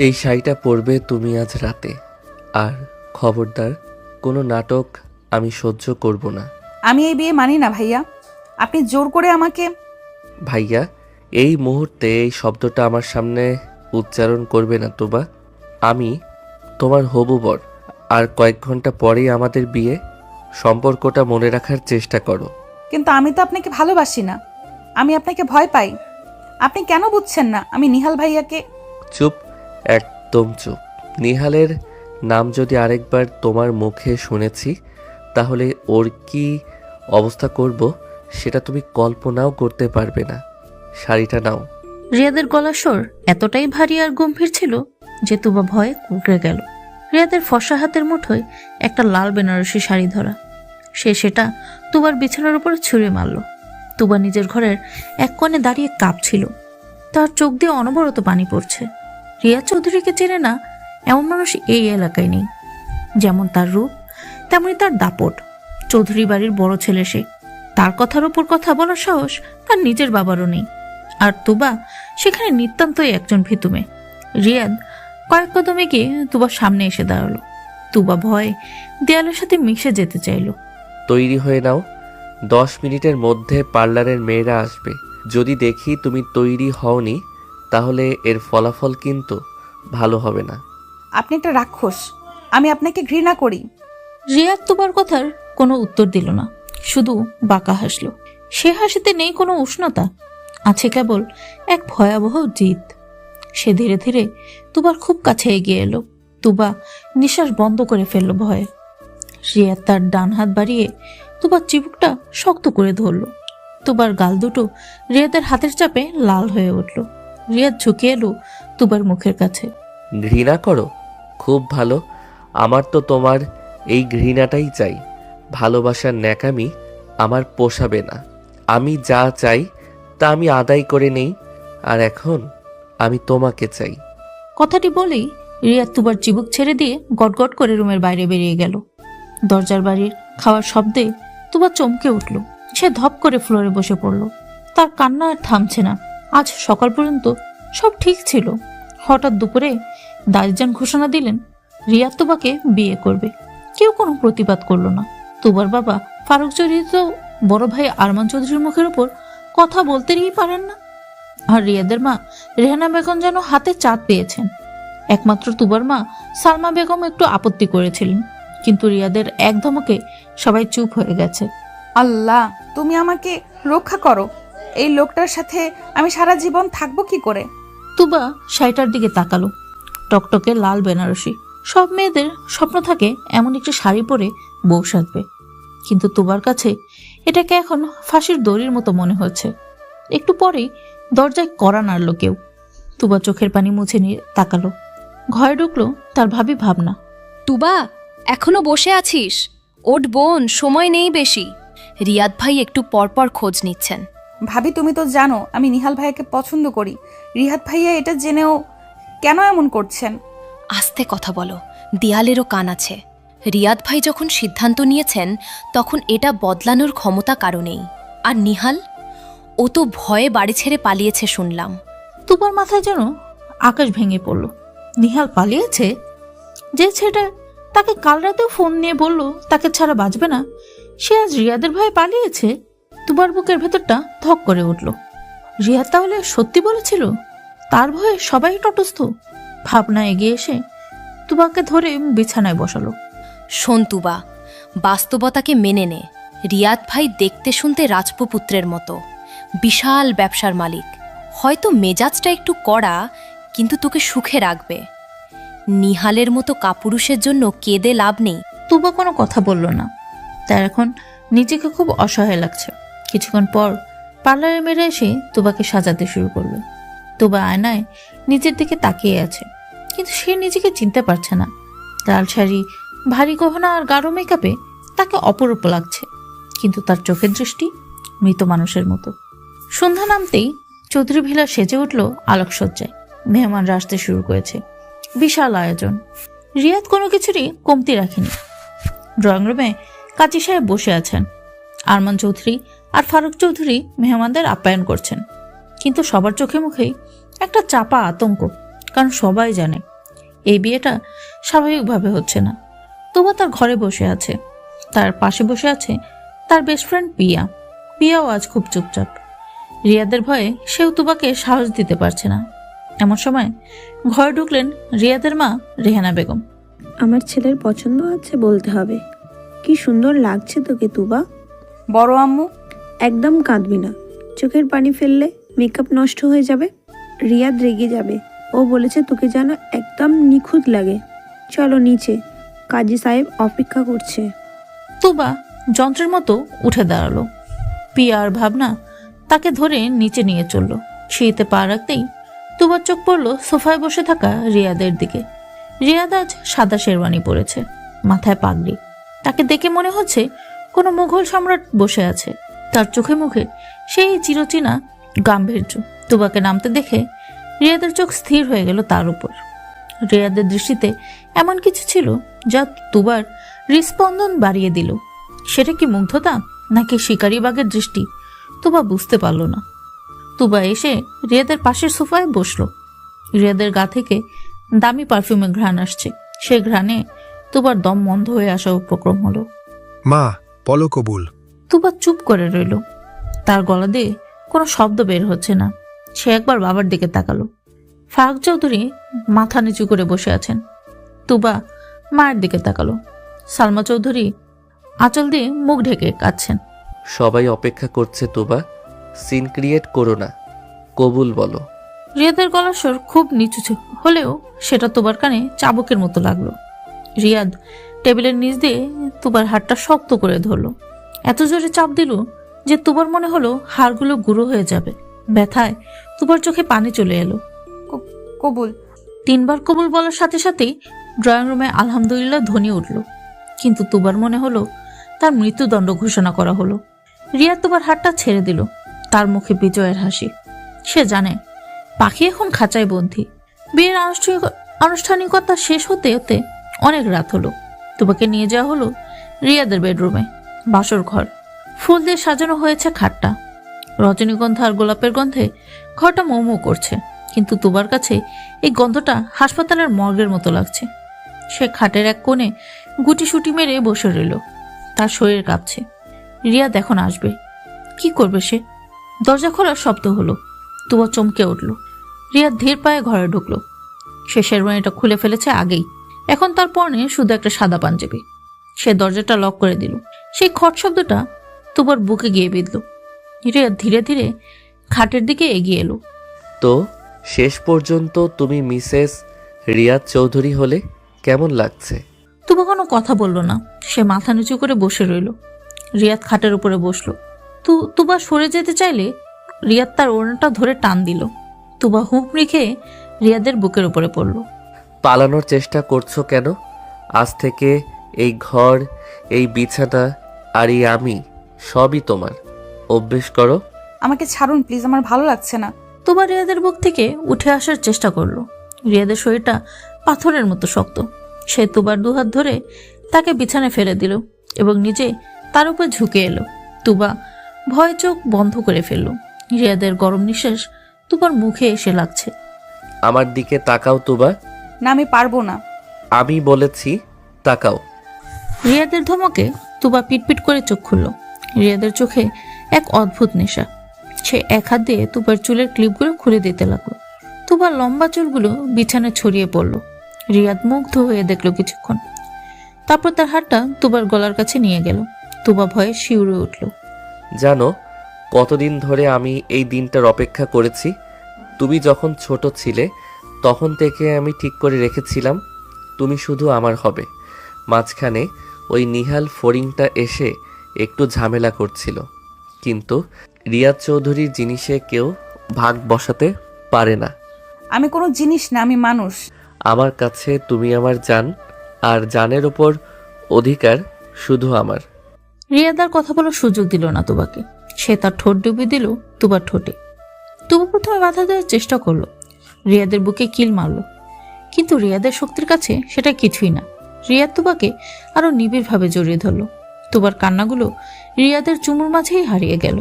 এই শাড়িটা পরবে তুমি আজ রাতে। আর খবরদার, কোনো নাটক আমি সহ্য করব না। আমি এই বিয়ে মানি না ভাইয়া। আপনি জোর করে আমাকে। ভাইয়া, এই মুহূর্তে এই শব্দটা আমার সামনে উচ্চারণ করবে না তোবা। আমি তোমার হবু বর, আর কয়েক ঘন্টা পরেই আমাদের বিয়ে। সম্পর্কটা মনে রাখার চেষ্টা করো। কিন্তু আমি তো আপনাকে ভালোবাসি না, আমি আপনাকে ভয় পাই। আপনি কেন বুঝছেন না? আমি নিহাল ভাইয়াকে। চুপ, একদম চুপ। নিহালের নাম যদি আরেকবার তোমার মুখে শুনেছি, তাহলে ওর কি অবস্থা করব সেটা তুমি কল্পনাও করতে পারবে না। শাড়িটা নাও। রিয়াদের গলার স্বর এতটাই ভারী আর গম্ভীর ছিল যে তুবা ভয়ে কুঁকড়ে গেল। রিয়াদের ফর্সা হাতের মুঠোয় একটা লাল বেনারসি শাড়ি ধরা। সে সেটা তুবার বিছানার উপরে ছুঁড়ে মারল। তুবা নিজের ঘরের এক কোণে দাঁড়িয়ে কাঁপছিল। তার চোখ দিয়ে অনবরত পানি পড়ছে। রিয়া চৌধুরীকে চেনে না এমন মানুষ এই এলাকায় নেই। যেমন তার রূপ, তেমনি তার দাপট। চৌধুরী বাড়ির বড় ছেলে সে। তার কথার ওপর কথা বলার সাহস তার নিজের বাবারও নেই। আর তুবা সেখানে নিতান্তই একজন ভীতুমে। রিয়াদ কয়েক কদমে গিয়ে তুবার সামনে এসে দাঁড়ালো। তুবা ভয়ে দেয়ালের সাথে মিশে যেতে চাইল। তৈরি হয়ে নাও, 10 মিনিটের মধ্যে পার্লারের মেয়েরা আসবে। যদি দেখি তুমি তৈরি হওনি, তাহলে এর ফলাফল কিন্তু ভালো হবে না। আপনি একটা রাক্ষস, আমি আপনাকে ঘৃণা করি। রিয়াদ তুবার কথার কোনো উত্তর দিল না, শুধু বাঁকা হাসল। সে হাসিতে নেই কোনো উষ্ণতা, আছে কেবল এক ভয়াবহ জিদ। সে ধীরে ধীরে তুবার খুব কাছে এগিয়ে এলো। তুবা নিঃশ্বাস বন্ধ করে ফেলল ভয়ে। রিয়াদ তার ডান হাত বাড়িয়ে তুবার চিবুকটা শক্ত করে ধরল। তুবার গাল দুটো রিয়াদের হাতের চাপে লাল হয়ে উঠল। রিয়াদ ঝুঁকে এলো তুবার মুখের কাছে। ঘৃণা করো? খুব ভালো। আমার তো তোমার এই ঘৃণাটাই চাই। ভালোবাসার ন্যাকামি আমার পোষাবে না। আমি যা চাই তা আমি আদায় করে নেই, আর এখন আমি তোমাকে চাই। কথাটি বলেই রিয়াদ তুবার চিবুক ছেড়ে দিয়ে গটগট করে রুমের বাইরে বেরিয়ে গেল। দরজার বাড়ির খাওয়ার শব্দে তুবা চমকে উঠল। সে ধপ করে ফ্লোরে বসে পড়ল। তার কান্না আর থামছে না। আজ সকাল পর্যন্ত সব ঠিক ছিল। হঠাৎ দুপুরে দাইজান ঘোষণা দিলেন রিয়াদ তুবাকে বিয়ে করবে। কেউ কোনো প্রতিবাদ করলো না। তুবার বাবা ফারুক চৌধুরী তো বড় ভাই আরমান চৌধুরীর মুখের উপর কথা বলতেই পারেন না। আর রিয়াদের মা রেহানা বেগম যেন হাতে চাঁদ পেয়েছেন। একমাত্র তুবার মা সালমা বেগম একটু আপত্তি করেছিলেন, কিন্তু রিয়াদের এক ধমকে সবাই চুপ হয়ে গেছে। আল্লাহ, তুমি আমাকে রক্ষা করো। এই লোকটার সাথে আমি সারা জীবন থাকবো কি করে? তুবা শাড়িটার দিকে তাকালো। টকটকে লাল বেনারসি। সব মেয়েদের স্বপ্ন থাকে এমন একটি শাড়ি পরে বউ সাজবে, কিন্তু তুবার কাছে এটাকে এখন ফাঁসির দড়ির মতো মনে হচ্ছে। একটু পরেই দরজায় কড়া নাড়ল কেউ। তুবা চোখের পানি মুছে নিয়ে তাকালো। ঘরে ঢুকলো তার ভাবি ভাবনা। তুবা, এখনো বসে আছিস? ওঠ বোন, সময় নেই বেশি। রিয়াদ ভাই একটু পরপর খোঁজ নিচ্ছেন। ভাবি, তুমি তো জানো আমি নিহাল ভাইয়াকে পছন্দ করি। রিহাত ভাইয়া এটা জেনেও কেন এমন করছেন? আস্তে কথা বলো, দেয়ালেরও কান আছে। রিয়াদ ভাই যখন সিদ্ধান্ত নিয়েছেন তখন এটা বদলানোর ক্ষমতা কারণেই। আর নিহাল, ও তো ভয়ে বাড়ি ছেড়ে পালিয়েছে শুনলাম। তুবার মাথায় যেন আকাশ ভেঙে পড়ল। নিহাল পালিয়েছে? যে ছেলেটা তাকে কাল রাতেও ফোন নিয়ে বলল তাকে ছাড়া বাঁচবে না, সে আজ রিয়াদের ভয়ে পালিয়েছে? তুবার বুকের ভেতরটা ধক করে উঠল। রিয়াদ তাহলে সত্যি বলেছিল? তার ভয়ে সবাই তটস্থ। ভাবনা এগিয়ে এসে তুবাকে ধরে বিছানায় বসালো। শোন তুবা, বাস্তবতাকে মেনে নে। রিয়াদ ভাই দেখতে শুনতে রাজপুত্রের মতো, বিশাল ব্যবসার মালিক। হয়তো মেজাজটা একটু কড়া, কিন্তু তোকে সুখে রাখবে। নিহালের মতো কাপুরুষের জন্য কেঁদে লাভ নেই। তুবা কোনো কথা বলল না। তার এখন নিজেকে খুব অসহায় লাগছে। কিছুক্ষণ পর পার্লারে মেরে এসে তুবাকে সাজাতে শুরু করলো। তুবা আয়নায় নিজের দিকে তাকিয়ে আছে, কিন্তু সে নিজেকে চিনতে পারছে না। লাল শাড়ি, ভারী গহনা আর গাঢ় মেকআপে তাকে অপরূপ লাগছে, কিন্তু তার চোখের দৃষ্টি মৃত মানুষের মতো। সন্ধ্যা নামতেই চৌধুরী ভিলা সেজে উঠল আলোকসজ্জায়। মেহমানরা আসতে শুরু করেছে। বিশাল আয়োজন। রিয়াদ কোনো কিছুরই কমতি রাখেনি। ড্রয়িং রুমে কাজী সাহেব বসে আছেন। আরমান চৌধুরী আর ফারুক চৌধুরী মেহমানদের আপ্যায়ন করছেন, কিন্তু সবার চোখে মুখেই একটা চাপা আতঙ্ক। কারণ সবাই জানে এই বিয়েটা স্বাভাবিকভাবে হচ্ছে না। তুবা তার ঘরে বসে আছে, তার পাশে বসে আছে তার বেস্ট ফ্রেন্ড পিয়া। পিয়াও আজ খুব চুপচাপ। রিয়াদের ভয়ে সেও তুবাকে সাহস দিতে পারছে না। এমন সময় ঘরে ঢুকলেন রিয়াদের মা রেহানা বেগম। আমার ছেলের পছন্দ আছে বলতে হবে। কি সুন্দর লাগছে তোকে তুবা। বড় আম্মু, একদম কাঁদবি না, চোখের পানি ফেললে মেকআপ নষ্ট হয়ে যাবে। রিয়াদ রেগে যাবে, ও বলেছে তোকে যেন একদম নিখুঁত লাগে। চলো নিচে, কাজী সাহেব অপেক্ষা করছে। তুবা যন্ত্রের মতো উঠে দাঁড়ালো। পিয়া আর ভাবনা তাকে ধরে নিচে নিয়ে চলল। শীতে পা রাখতেই তুবার চোখ পড়ল সোফায় বসে থাকা রিয়াদের দিকে। রিয়াদ আজ সাদা শেরওয়ানি পরেছে, মাথায় পাগড়ি। তাকে দেখে মনে হচ্ছে কোনো মুঘল সম্রাট বসে আছে। তার চোখে মুখে সেই চিরচেনা গাম্ভীর্য। তুবাকে নামতে দেখে রিয়াদের চোখ স্থির হয়ে গেল তার উপর। রিয়াদের দৃষ্টিতে এমন কিছু ছিল যা তুবার হৃস্পন্দন বাড়িয়ে দিল। সেটা কি মুগ্ধতা নাকি শিকারী বাঘের দৃষ্টি তুবা বুঝতে পারল না। তুবা এসে রিয়াদের পাশের সোফায় বসলো। রিয়াদের গা থেকে দামি পারফিউমের ঘ্রাণ আসছে। সে ঘ্রাণে তুবার দম বন্ধ হয়ে আসা উপক্রম হলো। মা বলো কবুল। তুবা চুপ করে রইল। তার গলা দিয়ে কোনো শব্দ বের হচ্ছে না। সে একবার বাবার দিকে তাকালো। ফারুক চৌধুরী মাথা নিচু করে বসে আছেন। তুবা মায়ের দিকে তাকালো। সালমা চৌধুরী আঁচল দিয়ে মুখ ঢেকে কাঁদছেন। সবাই অপেক্ষা করছে তুবা, সিন ক্রিয়েট করো না, কবুল বলো। রিয়াদের গলার স্বর খুব নিচু হলেও সেটা তুবার কানে চাবুকের মতো লাগলো। রিয়াদ টেবিলের নিচ দিয়ে তুবার হাতটা শক্ত করে ধরলো। এত জোরে চাপ দিল যে তুবার মনে হলো হাড়গুলো গুঁড়ো হয়ে যাবে। ব্যথায় তুবার চোখে পানি চলে এলো। কবুল। 3 বার কবুল বলার সাথে সাথেই ড্রয়িং রুমে আলহামদুলিল্লাহ ধ্বনি উঠল। কিন্তু তুবার মনে হলো তার মৃত্যুদণ্ড ঘোষণা করা হলো। রিয়া তুবার হাতটা ছেড়ে দিল। তার মুখে বিজয়ের হাসি। সে জানে পাখি এখন খাঁচায় বন্দী। বিয়ের আনুষ্ঠানিকতা শেষ হতে হতে অনেক রাত হলো। তুবাকে নিয়ে যাওয়া হলো রিয়াদের বেডরুমে। বাসর ঘর, ফুল দিয়ে সাজানো হয়েছে খাটটা। রজনীগন্ধা আর গোলাপের গন্ধে ঘরটা মৌ মৌ করছে। কিন্তু তুবার কাছে এই গন্ধটা হাসপাতালের মর্গের মতো লাগছে। সে খাটের এক কোণে গুটিসুটি মেরে বসে রইল। তার শরীর কাঁপছে। রিয়াদ এখন আসবে। কি করবে সে? দরজা খোলার শব্দ হলো। তুবা চমকে উঠল। রিয়াদ ধীর পায়ে ঘরে ঢুকলো। সে শেরওয়ানিটা খুলে ফেলেছে আগেই। এখন তার পরনে শুধু একটা সাদা পাঞ্জাবি। সে দরজাটা লক করে দিল। সেই খট শব্দটা তুবার বুকে গিয়ে বিঁধল। রিয়াদ ধীরে ধীরে খাটের দিকে এগিয়ে এলো। তো শেষ পর্যন্ত তুমি মিসেস রিয়াদ চৌধুরী হলে, কেমন লাগছে? তুবা কোনো কথা বলল না। সে মাথা নিচু করে বসে রইল। রিয়াদ খাটের উপরে বসলো। তুবা সরে যেতে চাইলে রিয়াদ তার ওড়নাটা ধরে টান দিল। তুবা হুঁক রেখে রিয়াদের বুকের উপরে পড়ল। পালানোর চেষ্টা করছো কেন? আজ থেকে এই ঘর, এই বিছানা আর এই আমি সবই তোমার। অভ্যেস করো। আমাকে ছাড়ুন প্লিজ, আমার ভালো লাগছে না। তুবা রিয়াদের বুক থেকে উঠে আসার চেষ্টা করলো। রিয়াদের শরীরটা পাথরের মতো শক্ত। সে তুবার দুহাত ধরে তাকে বিছানায় ফেলে দিল এবং নিজে তার উপর ঝুঁকে এলো। তুবা ভয় চোখ বন্ধ করে ফেলল। রিয়াদের গরম নিঃশ্বাস তুবার মুখে এসে লাগছে। আমার দিকে তাকাও তুবা। না, আমি পারবো না। আমি বলেছি তাকাও। রিয়াদের ধমকে তুবা পিটপিট করে চোখ খুলল। রিয়াদের চোখে এক অদ্ভুত নেশা। সে এক হাত দিয়ে তুবার চুলের ক্লিপগুলো খুলে দিতে লাগলো। তুবার লম্বা চুলগুলো বিছানায় ছড়িয়ে পড়ল। রিয়াদ মুগ্ধ হয়ে দেখলো কিছুক্ষণ। তারপর তার হাতটা তুবার গলার কাছে নিয়ে গেল। তুবা ভয়ে শিউরে উঠল। জানো কতদিন ধরে আমি এই দিনটার অপেক্ষা করেছি? তুমি যখন ছোট ছিলে তখন থেকে আমি ঠিক করে রেখেছিলাম তুমি শুধু আমার হবে। মাঝখানে ওই নিহাল ফড়িংটা এসে একটু ঝামেলা করছিল, কিন্তু রিয়াদ চৌধুরীর জিনিসে কেউ ভাগ বসাতে পারে না। আমি কোনো জিনিস না, আমি মানুষ। আমার কাছে তুমি আমার জান, আর জানের ওপর অধিকার শুধু আমার। রিয়াদ আর কথা বলার সুযোগ দিল না তুবাকে। সে তার ঠোঁট ডুবিয়ে দিল তুবার ঠোঁটে। তুবা প্রথমে বাধা দেওয়ার চেষ্টা করলো। রিয়াদের বুকে কিল মারলো, কিন্তু রিয়াদের শক্তির কাছে সেটা কিছুই না। রিয়াদ তুবাকে আরো নিবিড়ভাবে জড়িয়ে ধরল। তুবার কান্নাগুলো রিয়াদের চুমুর মাঝেই হারিয়ে গেল।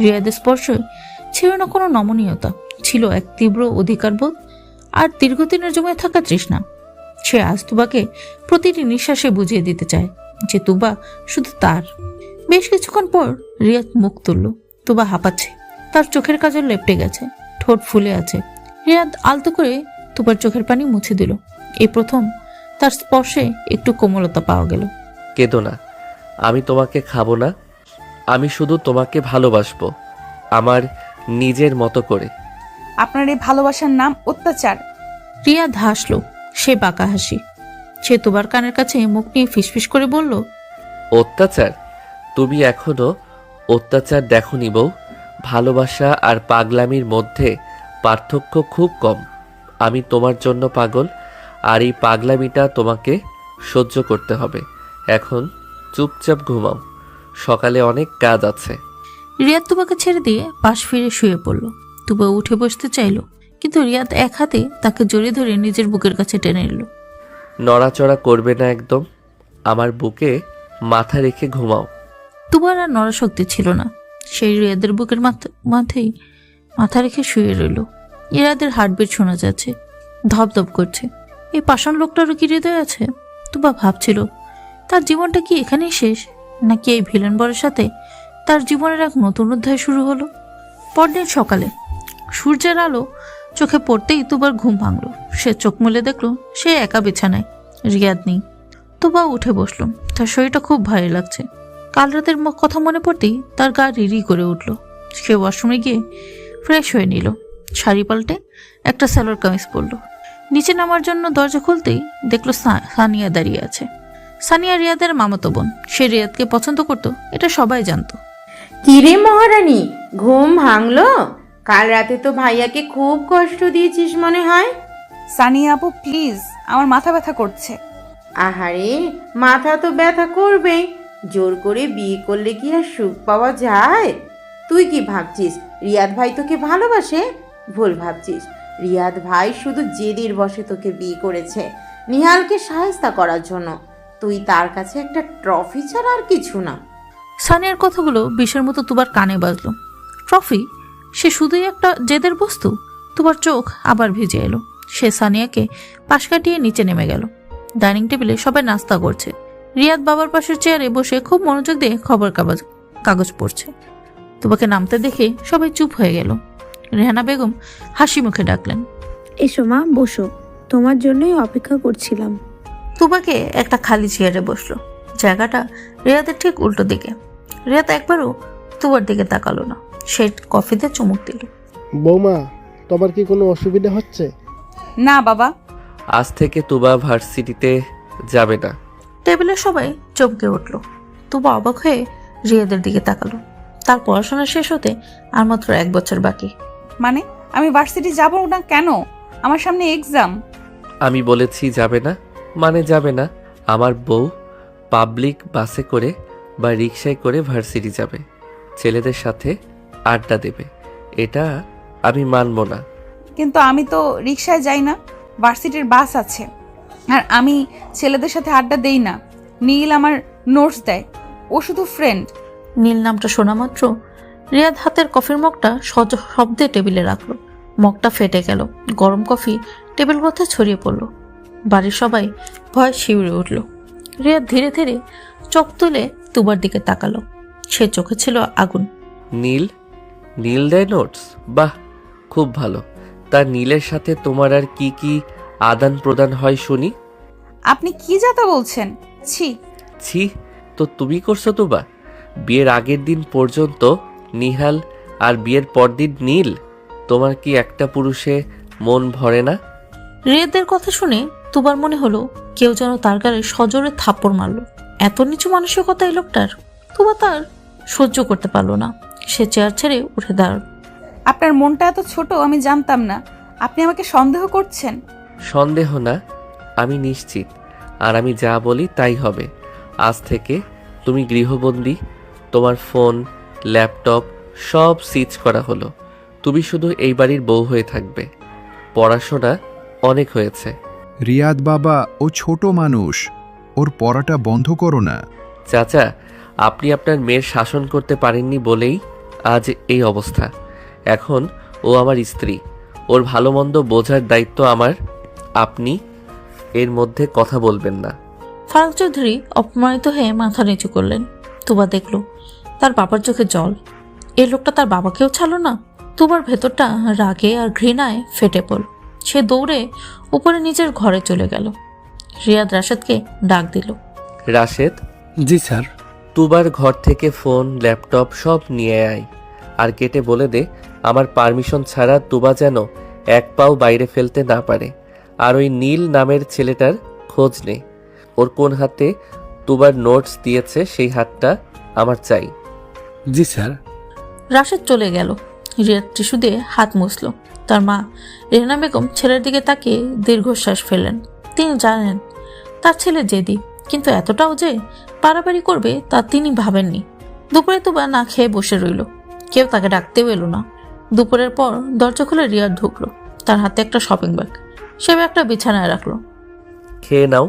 রিয়াদের স্পর্শে ছিল না কোনো নমনীয়তা, ছিল এক তীব্র অধিকারবোধ আর দীর্ঘদিনের জমে থাকা তৃষ্ণা। সে আজ তুবাকে প্রতিটি নিঃশ্বাসে বুঝিয়ে দিতে চায় যে তুবা শুধু তার। বেশ কিছুক্ষণ পর রিয়াদ মুখ তুলল। তুবা হাঁপাচ্ছে, তার চোখের কাজল লেপটে গেছে, ঠোঁট ফুলে আছে। রিয়াদ আলতো করে তুবার চোখের পানি মুছে দিল। এই প্রথম তার স্পর্শে একটু কোমলতা পাওয়া গেল। কেঁদো না, আমি তোমাকে খাবো না, আমি শুধু তোমাকে ভালোবাসবো আমার নিজের মতো করে। আপনার এই ভালোবাসার নাম অত্যাচার। রিয়াদ হাসল, সে বাঁকা হাসি। সে তুবার কানের কাছে মুখ নিয়ে ফিসফিস করে বলল, অত্যাচার? তুমি এখনো অত্যাচার দেখোনি বউ। ভালোবাসা আর পাগলামির মধ্যে পার্থক্য খুব কম। আমি তোমার জন্য পাগল, আর এই পাগলামিটা তোমাকে সহ্য করতে হবে। এখন চুপচাপ ঘুমাও, সকালে অনেক কাজ আছে। রিয়াদ তুবাকে ছেড়ে দিয়ে পাশ ফিরে শুয়ে পড়ল। তুবা উঠে বসতে চাইল, কিন্তু রিয়াদ এক হাতে তাকে জড়িয়ে ধরে নিজের বুকের কাছে টেনে এলো। নড়াচড়া করবে না একদম, আমার বুকে মাথা রেখে ঘুমাও। তুবার আর নড়াশক্তি ছিল না। সেই রিয়াদের বুকের মাথায় মাথা রেখে শুয়ে রইল। রিয়াদের হার্টবিট শোনা যাচ্ছে, ধপধপ করছে। এই পাষাণ লোকটারও কি হৃদয় আছে? তুবা ভাবছিল, তার জীবনটা কি এখানেই শেষ, নাকি এই ভিলেন বরের সাথে তার জীবনের এক নতুন অধ্যায় শুরু হলো। পরদিন সকালে সূর্যের আলো চোখে পড়তেই তুবার ঘুম ভাঙল। সে চোখ মুলে দেখলো সে একা বিছানায়, রিয়াদ নেই। তুবা উঠে বসলো, তার শরীরটা খুব ভারী লাগছে। কাল রাতের কথা মনে পড়তেই তার গা রিরি করে উঠল। সে ওয়াশরুমে গিয়ে ফ্রেশ হয়ে নিল, শাড়ি পাল্টে একটা সালোয়ার কামিজ পরল। নিচে নামার জন্য দরজা খুলতেই দেখলো সানিয়া দাঁড়িয়ে আছে। সানিয়া রিয়াদের মামাতো বোন। সে রিয়াদকে পছন্দ করত, এটা সবাই জানতো। কিরে মহারানী, ঘুম ভাঙলো? কাল রাতে তো ভাইয়াকে খুব কষ্ট দিয়েছিস মনে হয়। সানিয়া আপু প্লিজ, আমার মাথা ব্যথা করছে। আহারে, মাথা তো ব্যথা করবেই। জোর করে বিয়ে করলে কি আর সুখ পাওয়া যায়? তুই কি ভাবছিস রিয়াদ ভাই তোকে ভালোবাসে? ভুল ভাবছিস। রিয়াদ ভাই শুধু জেদের বশে তোকে বিয়ে করেছে, নিহালকে সাহায্য করার জন্য। তুই তার কাছে একটা ট্রফি ছাড়া আর কিছু না। সানিয়ার কথাগুলো বিষের মতো তুবার কানে বাজলো। ট্রফি? সে শুধুই একটা জেদের বস্তু? তুবার চোখ আবার ভিজে এলো। সে সানিয়াকে পাশ কাটিয়ে নিচে নেমে গেল। ডাইনিং টেবিলে সবাই নাস্তা করছে। রিয়াদ বাবার পাশের চেয়ারে বসে খুব মনোযোগ দিয়ে খবর কাগজ পড়ছে। তুবাকে নামতে দেখে সবাই চুপ হয়ে গেল। রেহানা বেগম হাসি মুখে ডাকলেন, এসো মা, বসো, তোমার জন্যই অপেক্ষা করছিলাম। তুবাকে একটা খালি চেয়ারে বসলো। জায়গাটা রিয়াদের ঠিক উল্টো দিকে। রিয়াদ একবারও তুবার দিকে তাকালো না। সে কফিতে চুমুক দিল। বৌমা, তোমার কি কোনো অসুবিধা হচ্ছে? না বাবা। আজ থেকে তুবা ভার্সিটিতে যাবে না। টেবিলে সবাই চমকে উঠল। তুবা অবাক হয়ে রিয়াদের দিকে তাকালো। তার পড়াশোনা শেষ হতে আর মাত্র 1 বছর বাকি। মানে আমি ভার্সিটি যাব না কেন? আমার সামনে এক্সাম। আমি বলেছি যাবে না মানে যাবে না। আমার বউ পাবলিক বাসে করে বা রিকশায় করে ভার্সিটি যাবে, ছেলেদের সাথে আড্ডা দেবে, এটা আমি মানব না। কিন্তু আমি তো রিকশায় যাই না, ভার্সিটির বাস আছে। আর আমি ছেলেদের সাথে আড্ডা দেই না। নীল আমার নোটস দেয়, ও শুধু ফ্রেন্ড। নীল নামটা শোনা মাত্র রিয়াদ হাতের কফির মগটা শব্দে টেবিলে রাখলো। মগটা ফেটে গেল। গরম কফি টেবিল মধ্যে ছড়িয়ে পড়ল। বাড়ির সবাই ভয় শিউরে উঠল। রিয়াদ ধীরে ধীরে চোখ তুলে তুবার দিকে তাকালো। সে চোখে ছিল আগুন। নীল? নীল দেয় নোটস? বাহ, খুব ভালো। তার নীলের সাথে তোমার আর কি কি আদান প্রদান হয় শুনি? আপনি কি যাতা বলছেন? ছি। ছি তো তুমি করছো তো বা? বিয়ের আগের দিন পর্যন্ত নিহাল আর বিয়ের পরদিন নীল। তোমার কি একটা পুরুষে মন ভরে না? রিয়াদের কথা শুনে তুবার মনে হলো কেউ যেন তার গায়ে সজোরে থাপ্পড় মারলো। এত নিচু মানসিকতা এই লোকটার। তুবা তার সহ্য করতে পারলো না। সে চেয়ার ছেড়ে উঠে দাঁড়াল। আপনার মনটা এত ছোট আমি জানতাম না। আপনি আমাকে সন্দেহ করছেন? সন্দেহ না, আমি নিশ্চিত। আর আমি যা বলি তাই হবে। আজ থেকে তুমি গৃহবন্দী। তোমার ফোন, ল্যাপটপ সব সিজ করা হলো। তুমি শুধু এই বাড়ির বউ হয়ে থাকবে। পড়াশোনা অনেক হয়েছে। রিয়াদ বাবা, ও ছোট মানুষ, ওর পড়াটা বন্ধ করো না। চাচা, আপনি আপনার মেয়ের শাসন করতে পারেননি বলেই আজ এই অবস্থা। এখন ও আমার স্ত্রী, ওর ভালো মন্দ বোঝার দায়িত্ব আমার। আপনি এর মধ্যে কথা বলবেন না। ফারাক চৌধুরী অপমানিত হয়ে মাথা নিচু করলেন। তুবা দেখল তার বাবার চোখে জল। এই লোকটা তার বাবাকেও ছাড়লো না। তুবার ভেতরটা রাগে আর ঘৃণায় ফেটে পড়ল। সে দৌড়ে উপরে নিজের ঘরে চলে গেল। রিয়াদ রাশেদকে ডাক দিল। রাশেদ, জি স্যার। তুবার ঘর থেকে ফোন, ল্যাপটপ সব নিয়ে আয়। আর কেটে বলে দে আমার পারমিশন ছাড়া তুবা যেন এক পাও বাইরে ফেলতে না পারে। আর ওই নীল নামের ছেলেটার খোঁজ নে। ওর কোন হাতে তুবার নোটস দিয়েছে সেই হাতটা আমার চাই। জি স্যার। রাশেদ চলে গেল। রিয়াদ টিস্যু দিয়ে হাত মুছল। তার মা রেহনা বেগম ছেলের দিকে তাকিয়ে দীর্ঘশ্বাস ফেললেন। তিনি জানেন তার ছেলে জেদি, কিন্তু এতটাও যে পারাপারি করবে তা তিনি ভাবেননি। দুপুরে তুবা না খেয়ে বসে রইল। কেউ তাকে ডাকতেও এলো না। দুপুরের পর দরজা খুলে রিয়াদ ঢুকলো। তার হাতে একটা শপিং ব্যাগ। সে ব্যাগটা বিছানায় রাখলো। খেয়ে নাও,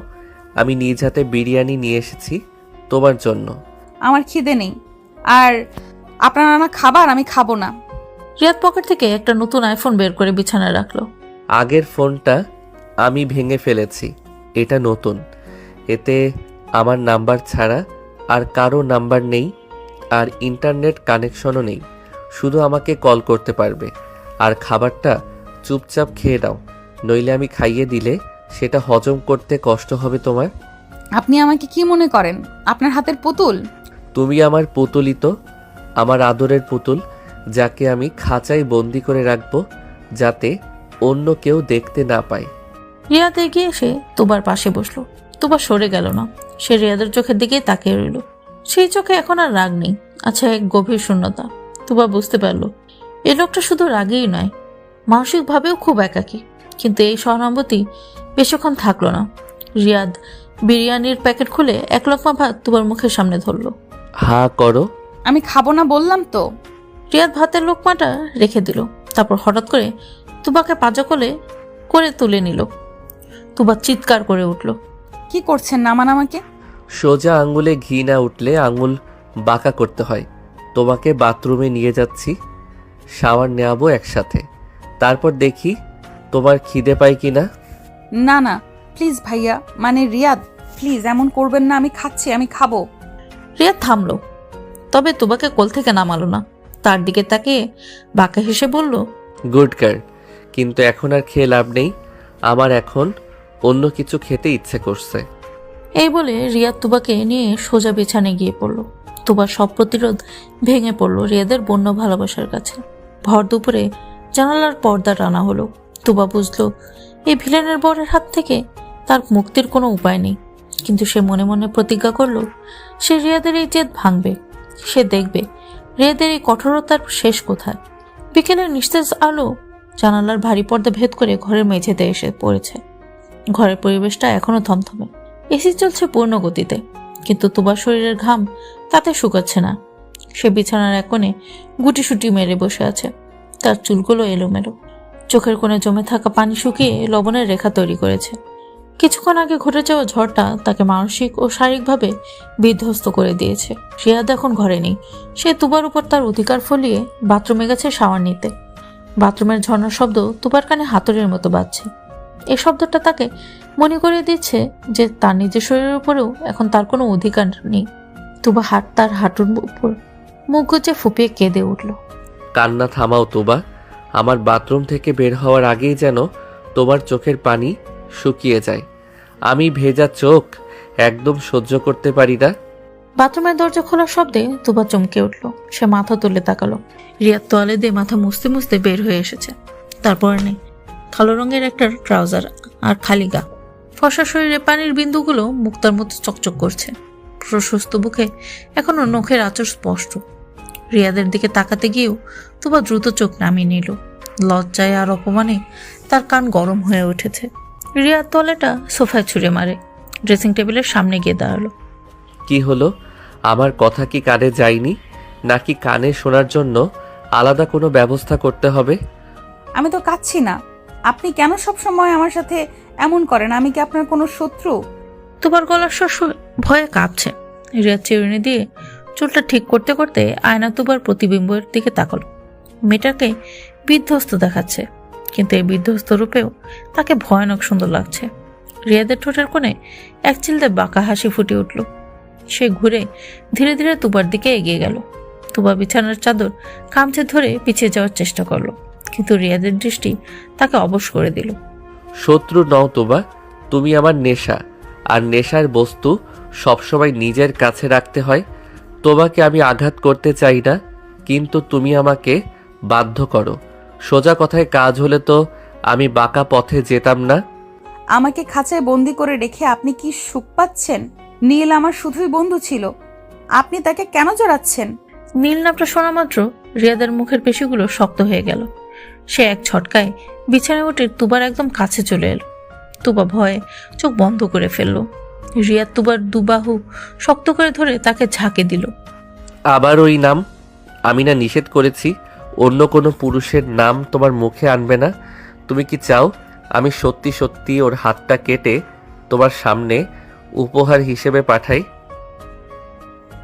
আমি নিজ হাতে বিরিয়ানি নিয়ে এসেছি তোমার জন্য। আমার খিদে নেই, আর আপনার নানা খাবার আমি খাবো না। রিয়াদ পকেট থেকে একটা নতুন আইফোন বের করে বিছানায় রাখলো। আগের ফোনটা আমি ভেঙে ফেলেছি, এটা নতুন। এতে আমার নাম্বার ছাড়া আর কারো নাম্বার নেই, আর ইন্টারনেট কানেকশনও নেই। শুধু আমাকে কল করতে পারবে। আর খাবারটা চুপচাপ খেয়ে নাও, নইলে আমি খাইয়ে দিলে সেটা হজম করতে কষ্ট হবে তোমার। আপনি আমাকে কি মনে করেন, আপনার হাতের পুতুল? তুমি আমার পুতুলই তো, আমার আদরের পুতুল, যাকে আমি খাঁচায় বন্দি করে রাখবো যাতে অন্য কেউ দেখতে না পায়। রিয়াদ এগিয়ে এসে তুবার পাশে বসলো। তুবা সরে গেল না। সে রিয়াদের চোখের দিকেই তাকিয়ে রইল। সেই চোখে এখন আর রাগ নেই, আছে এক গভীর শূন্যতা। তুবা বুঝতে পারল এই লোকটা শুধু রাগেই নয়, মানসিকভাবেও খুব একাকী। কিন্তু এই সহানুভূতি বেশিক্ষণ থাকলো না। রিয়াদ বিরিয়ানির প্যাকেট খুলে এক লোকমা ভাত তুবার মুখের সামনে ধরলো। হা করো। আমি খাবো না বললাম তো। রিয়াদ ভাতের লোকমাটা রেখে দিল। তারপর হঠাৎ করে তুবাকে পাজা করে তুলে নিল। তুবা চিৎকার করে উঠল। কি করছেন নামান আমাকে? সোজা আঙ্গুলে ঘি না উঠলে আঙ্গুল বাঁকা করতে হয়। তোমাকে বাথরুমে নিয়ে যাচ্ছি, শাওয়ার নেওয়াবো একসাথে, তারপর দেখি তোমার খিদে পাই কিনা। না না প্লিজ ভাইয়া, মানে রিয়াদ প্লিজ এমন করবেন না। আমি খাচ্ছি, আমি খাবো। রিয়াদ থামলো, তবে তুবাকে কোল থেকে নামালো না। তার দিকে তাকিয়ে বাঁকা হেসে বলল, গুড গার্ল, কিন্তু এখন আর খেয়ে লাভ নেই। আমার এখন অন্য কিছু খেতে ইচ্ছে করছে। এই বলে রিয়াদ তুবাকে নিয়ে সোজা বিছানে গিয়ে পড়ল। তুবার সব প্রতিরোধ ভেঙে পড়ল রিয়াদের বন্য ভালোবাসার কাছে। ভর দুপুরে জানালার পর্দা টানা হলো। তুবা বুঝলো এই ভিলেনের বরের হাত থেকে তার মুক্তির কোনো উপায় নেই। কিন্তু সে মনে মনে প্রতিজ্ঞা করলো সে রিয়াদের এই জেদ ভাঙবে। সে দেখবে রিয়াদের এই কঠোরতার শেষ কোথায়। বিকেলের নিস্তেজ আলো জানালার ভারী পর্দা ভেদ করে ঘরের মেঝেতে এসে পড়েছে। ঘরের পরিবেশটা এখনো থমথমে। এসি চলছে পূর্ণ গতিতে, কিন্তু তুবার শরীরের ঘাম তাতে শুকাচ্ছে না। সে বিছানার এক কোণে গুটিসুটি মেরে বসে আছে। তার চুলগুলো এলোমেলো, চোখের কোণে জমে থাকা পানি শুকিয়ে লবণের রেখা তৈরি করেছে। কিছুক্ষণ আগে ঘটে যাওয়া ঝড়টা তাকে মানসিক ও শারীরিকভাবে বিধ্বস্ত করে দিয়েছে। রিয়াদ এখন ঘরে নেই। সে তুবার উপর তার অধিকার ফলিয়ে বাথরুমে গেছে শাওয়ার নিতে। বাথরুমের ঝর্ণার শব্দ তুবার কানে হাতুড়ির মতো বাজছে। এই শব্দটা তাকে মনে করিয়ে দিচ্ছে যে তার নিজের শরীরের উপরেও এখন তার কোনো অধিকার নেই। তুবা তার হাঁটুর উপর মুখ গুজে ফুপিয়ে কেঁদে উঠল। কান্না থামাও তুবা, আমার বাথরুম থেকে বের হওয়ার আগেই যেন তোমার চোখের পানি শুকিয়ে যায়। আমি ভেজা চোখ একদম সহ্য করতে পারি না। বাথরুমের দরজা খোলার শব্দে তুবা চমকে উঠল। সে মাথা তুলে তাকালো। রিয়াদ তোয়ালে দিয়ে মাথা মুছতে মুছতে বের হয়ে এসেছে। তারপরে নেই কালো রঙের একটা ট্রাউজার আর খালি গা। ফর্সা শরীরে পানির বিন্দুগুলো মুক্তার মতো চকচক করছে। প্রশস্ত বুকে এখনো নখের আঁচড় স্পষ্ট। রিয়াদের দিকে তাকাতে গিয়েও তুবা দ্রুত চোখ নামিয়ে নিল। লজ্জায় আর অপমানে তার কান গরম হয়ে উঠেছে। রিয়াদ তলেটা সোফায় ছুঁড়ে মারে, ড্রেসিং টেবিলের সামনে গিয়ে দাঁড়ালো। কি হলো? আমার কথা কি কানে যায়নি, নাকি কানে শোনার জন্য আলাদা কোনো ব্যবস্থা করতে হবে? আমি তো কাচ্ছি না। আপনি কেন সব সময় আমার সাথে এমন করেন? আমি কি আপনার কোনো শত্রু? তুবার গলার স্বর ভয়ে কাঁপছে। রিয়াদ চিরুনি দিয়ে চুলটা ঠিক করতে করতে আয়না তুবার প্রতিবিম্বের দিকে তাকালো। মেয়েটাকে বিধ্বস্ত দেখাচ্ছে। কিন্তু এই বিধ্বস্ত রূপেও তাকে ভয়ানক সুন্দর লাগছে। রিয়াদের ঠোঁটের কোণে এক চিলতে বাঁকা হাসি ফুটে উঠল। সে ঘুরে ধীরে ধীরে তুবার দিকে এগিয়ে গেল। তুবা বিছানার চাদর কামচে ধরে পিছিয়ে যাওয়ার চেষ্টা করলো, কিন্তু রিয়াদের দৃষ্টি তাকে অবশ করে দিল। শত্রু নও তোবা, তুমি আমার নেশা, আর নেশার বস্তু সবসময় নিজের কাছে রাখতে হয়। তোমাকে আমি আঘাত করতে চাই না, কিন্তু তুমি আমাকে বাধ্য করো। সোজা কথায় কাজ হলে তো আমি বাঁকা পথে যেতাম না। আমাকে খাঁচায় বন্দি করে রেখে আপনি কি সুখ পাচ্ছেন? নীল আমার শুধুই বন্ধু ছিল, আপনি তাকে কেন জড়াচ্ছেন? নীল নামটা শোনা মাত্র রিয়াদের মুখের পেশিগুলো শক্ত হয়ে গেল। সে এক ছটকায় বিছানায় উঠে তুবার একদম কাছে চলে এলো। তুবা ভয়ে চোখ বন্ধ করে ফেললো। রিয়াদ তুবার দুবাহু শক্ত করে ধরে তাকে ঝাঁকে দিল। আবার ওই নাম? আমি না নিষেধ করেছি অন্য কোনো পুরুষের নাম তোমার মুখে আনবে না? তুমি কি চাও আমি সত্যি সত্যি ওর হাতটা কেটে তোমার সামনে উপহার হিসেবে পাঠাই?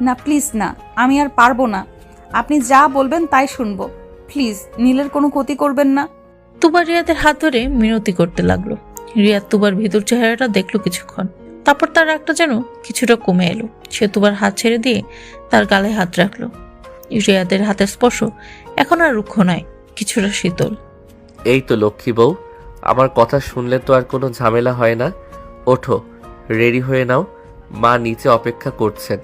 না প্লিজ না, আমি আর পারবো না। আপনি যা বলবেন তাই শুনবো। প্লিজ নীলের কোনো ক্ষতি করবেন না। তুবা রিয়াদের হাত ধরে মিনতি করতে লাগলো। রিয়াদ তুবার ভিতর চেহারাটা দেখলো কিছুক্ষণ, তারপর তার একটা যেন কিছুটা কমে এলো। সে তুবার হাত ছেড়ে দিয়ে তার গালে হাত রাখলো। রিয়াদের হাতের স্পর্শ এখন আর রুক্ষ নয়, কিছুটা শীতল। এই তো লক্ষ্মী বউ, আমার কথা শুনলে তো আর কোনো ঝামেলা হয় না। ওঠো, রেডি হয়ে নাও, মা নিচে অপেক্ষা করছেন।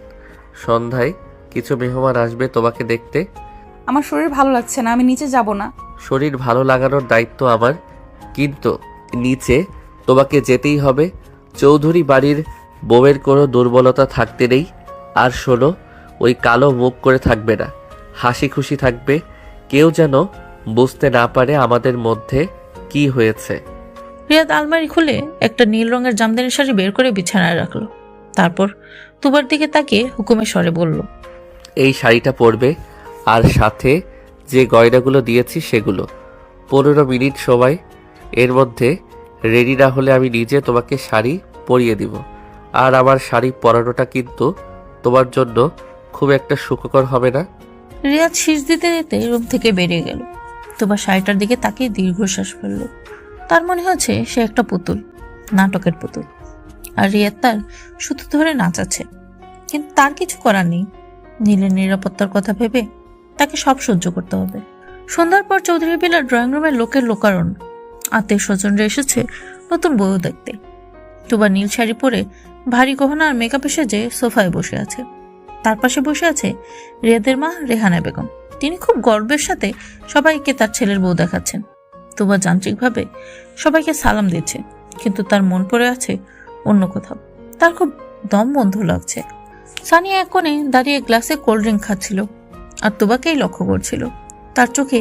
সন্ধ্যায় কিছু মেহমান আসবে তোমাকে দেখতে। আমার শরীর ভালো লাগছে না, আমি নিচে যাব না। শরীর ভালো লাগানোর দায়িত্ব আমার, কিন্তু নিচে তোমাকে যেতেই হবে। চৌধুরী বাড়ির বউয়ের কোনো দুর্বলতা থাকতে নেই। আর শোনো, ওই কালো মুখ করে থাকবে না, হাসি খুশি থাকবে। কেউ যেন বুঝতে না পারে আমাদের মধ্যে কি হয়েছে। রিয়াদ আলমারি খুলে একটা নীল রঙের জামদানি শাড়ি বের করে বিছানায় রাখলো। তারপর তুবার দিকে তাকিয়ে হুকুমের স্বরে বলল, এই শাড়িটা পরবে, আর সাথে যে গয়নাগুলো দিয়েছি সেগুলো। 15 মিনিট সময়, এর মধ্যে রেডি না হলে আমি নিজে তোমাকে শাড়ি পরিয়ে দিব। আর আমার শাড়ি পরানোটা কিন্তু তোমার জন্য খুব একটা সুখকর হবে না। রিয়াদ শীষ দিতে দিতে রুম থেকে বেরিয়ে গেল। তুবা শাড়িটার দিকে তাকিয়ে দীর্ঘশ্বাস ফেলল। তার মনে হচ্ছে সে একটা পুতুল, নাটকের পুতুল, আর রিয়াদ তার সুতো ধরে নাচাচ্ছে। কিন্তু তার কিছু করার নেই। নীলের নিরাপত্তার কথা ভেবে তাকে সব সহ্য করতে হবে। সন্ধ্যার পর চৌধুরী বিলার ড্রয়িং রুমে লোকের লোকারণ। আত্মীয় স্বজনরা এসেছে নতুন বউ দেখতে। তুবা নীল শাড়ি পরে ভারী গহনা আর মেকআপে সেজে সোফায় বসে আছে। তার পাশে বসে আছে রিয়াদের মা রেহানা বেগম। তিনি খুব গর্বের সাথে সবাইকে তার ছেলের বউ দেখাচ্ছেন। তুবা যান্ত্রিকভাবে সবাইকে সালাম দিচ্ছে, কিন্তু তার মন পড়ে আছে অন্য কোথাও। তার খুব দম বন্ধ লাগছে। সানিয়া এক কোণে দাঁড়িয়ে গ্লাসে কোল্ড ড্রিঙ্ক খাচ্ছিল আর তুবাকেই লক্ষ্য করছিল। তার চোখে